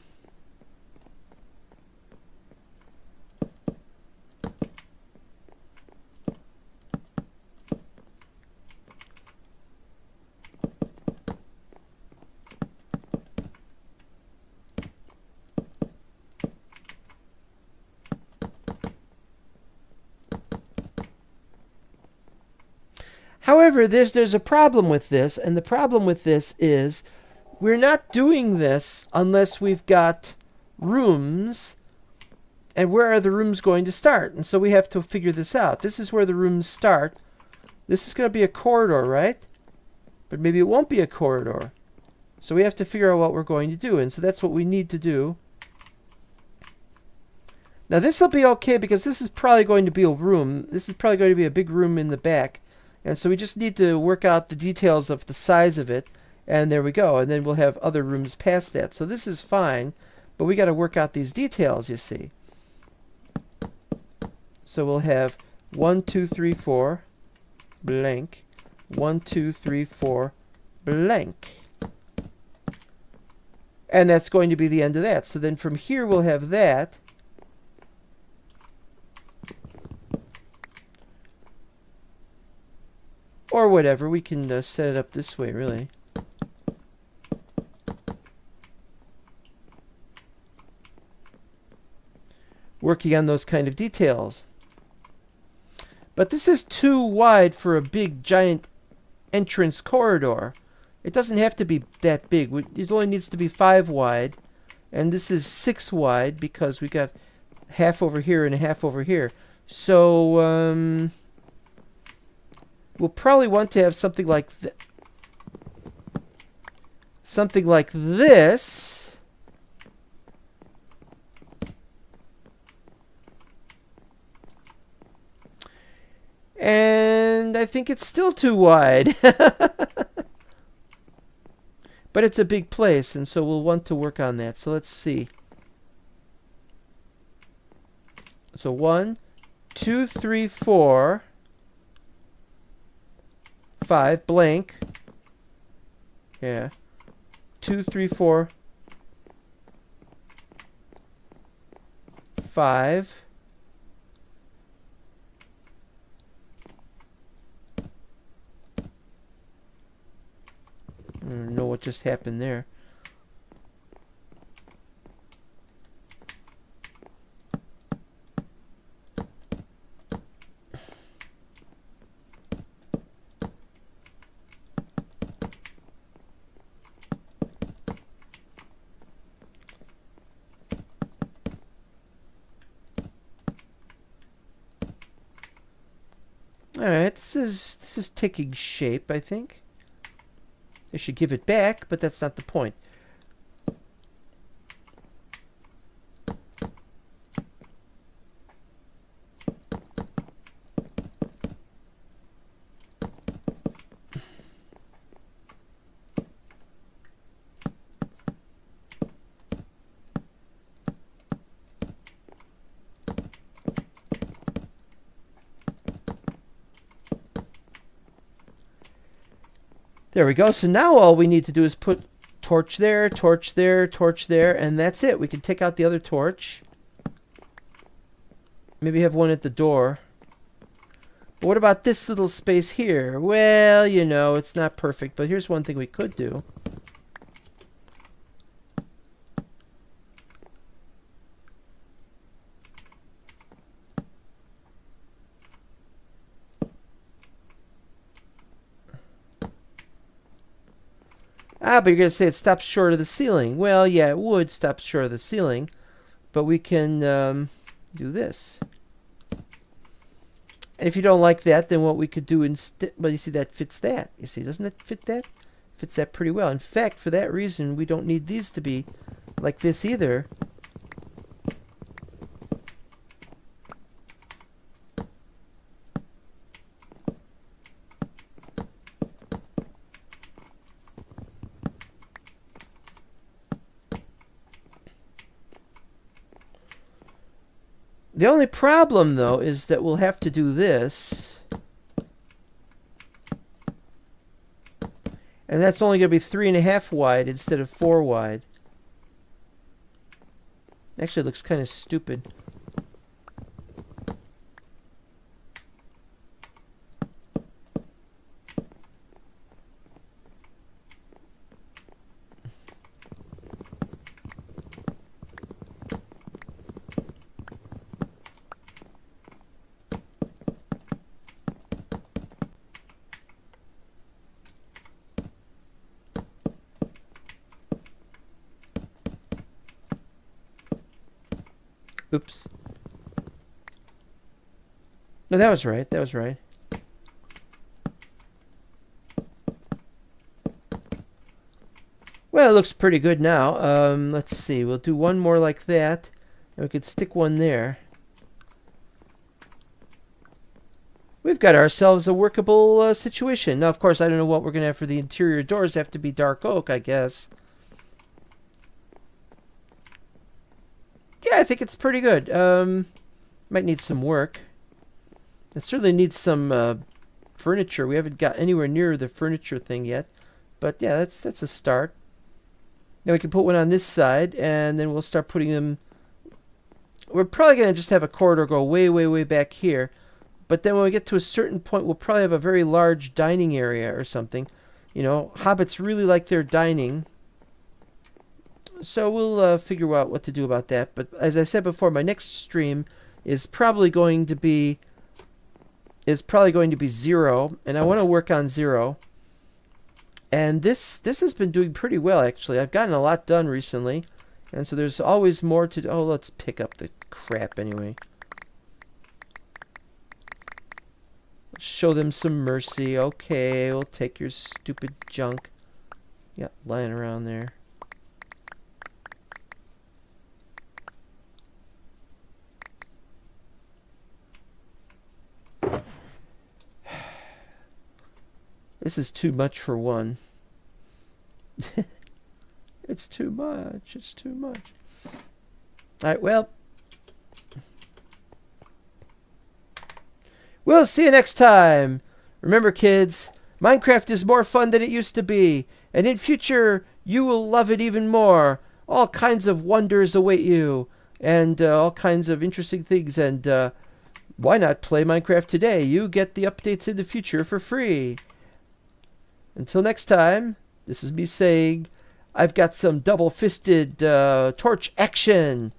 However, there's a problem with this, and the problem with this is we're not doing this unless we've got rooms. And where are the rooms going to start? And so we have to figure this out. This is where the rooms start. This is going to be a corridor, right? But maybe it won't be a corridor. So we have to figure out what we're going to do. And so that's what we need to do. Now this will be okay because this is probably going to be a room. This is probably going to be a big room in the back. And so we just need to work out the details of the size of it. And there we go. And then we'll have other rooms past that. So this is fine. But we got to work out these details, you see. So we'll have 1, 2, 3, 4, blank. 1, 2, 3, 4, blank. And that's going to be the end of that. So then from here we'll have that. Or whatever. We can set it up this way, really. Working on those kind of details. But this is too wide for a big, giant entrance corridor. It doesn't have to be that big. It only needs to be 5 wide. And this is 6 wide because we got half over here and a half over here. So, we'll probably want to have something like this. And I think it's still too wide. But it's a big place, and so we'll want to work on that. So let's see. So 1, 2, 3, 4, 5, blank. Yeah. 2, 3, 4, 5. I don't know what just happened there. All right, this is taking shape, I think. I should give it back, but that's not the point. There we go. So now all we need to do is put torch there, torch there, torch there, and that's it. We can take out the other torch. Maybe have one at the door. But what about this little space here? Well, you know, it's not perfect, but here's one thing we could do. Ah, but you're going to say it stops short of the ceiling. Well, yeah, it would stop short of the ceiling, but we can do this. And if you don't like that, then what we could do instead, well, you see, that fits that. You see, doesn't it fit that? Fits that pretty well. In fact, for that reason, we don't need these to be like this either. The only problem, though, is that we'll have to do this. And that's only going to be 3.5 wide instead of 4 wide. Actually, it looks kind of stupid. Oops. No, that was right. That was right. Well, it looks pretty good now. Let's see. We'll do one more like that. And we could stick one there. We've got ourselves a workable situation. Now, of course, I don't know what we're going to have for the interior doors. They have to be dark oak, I guess. Yeah, I think it's pretty good. Might need some work. It certainly needs some furniture. We haven't got anywhere near the furniture thing yet. But yeah, that's a start. Now we can put one on this side, and then we'll start putting them... We're probably going to just have a corridor go way, way, way back here. But then when we get to a certain point, we'll probably have a very large dining area or something. You know, hobbits really like their dining. So we'll figure out what to do about that. But as I said before, my next stream is probably going to be 0, and I want to work on 0. And this has been doing pretty well, actually. I've gotten a lot done recently, and so there's always more to do. Oh, let's pick up the crap anyway. Show them some mercy. Okay, we'll take your stupid junk. Yeah, lying around there. This is too much for one. It's too much. It's too much. Alright, well. We'll see you next time. Remember, kids, Minecraft is more fun than it used to be. And in future, you will love it even more. All kinds of wonders await you. And all kinds of interesting things. And why not play Minecraft today? You get the updates in the future for free. Until next time, this is me saying, I've got some double-fisted torch action.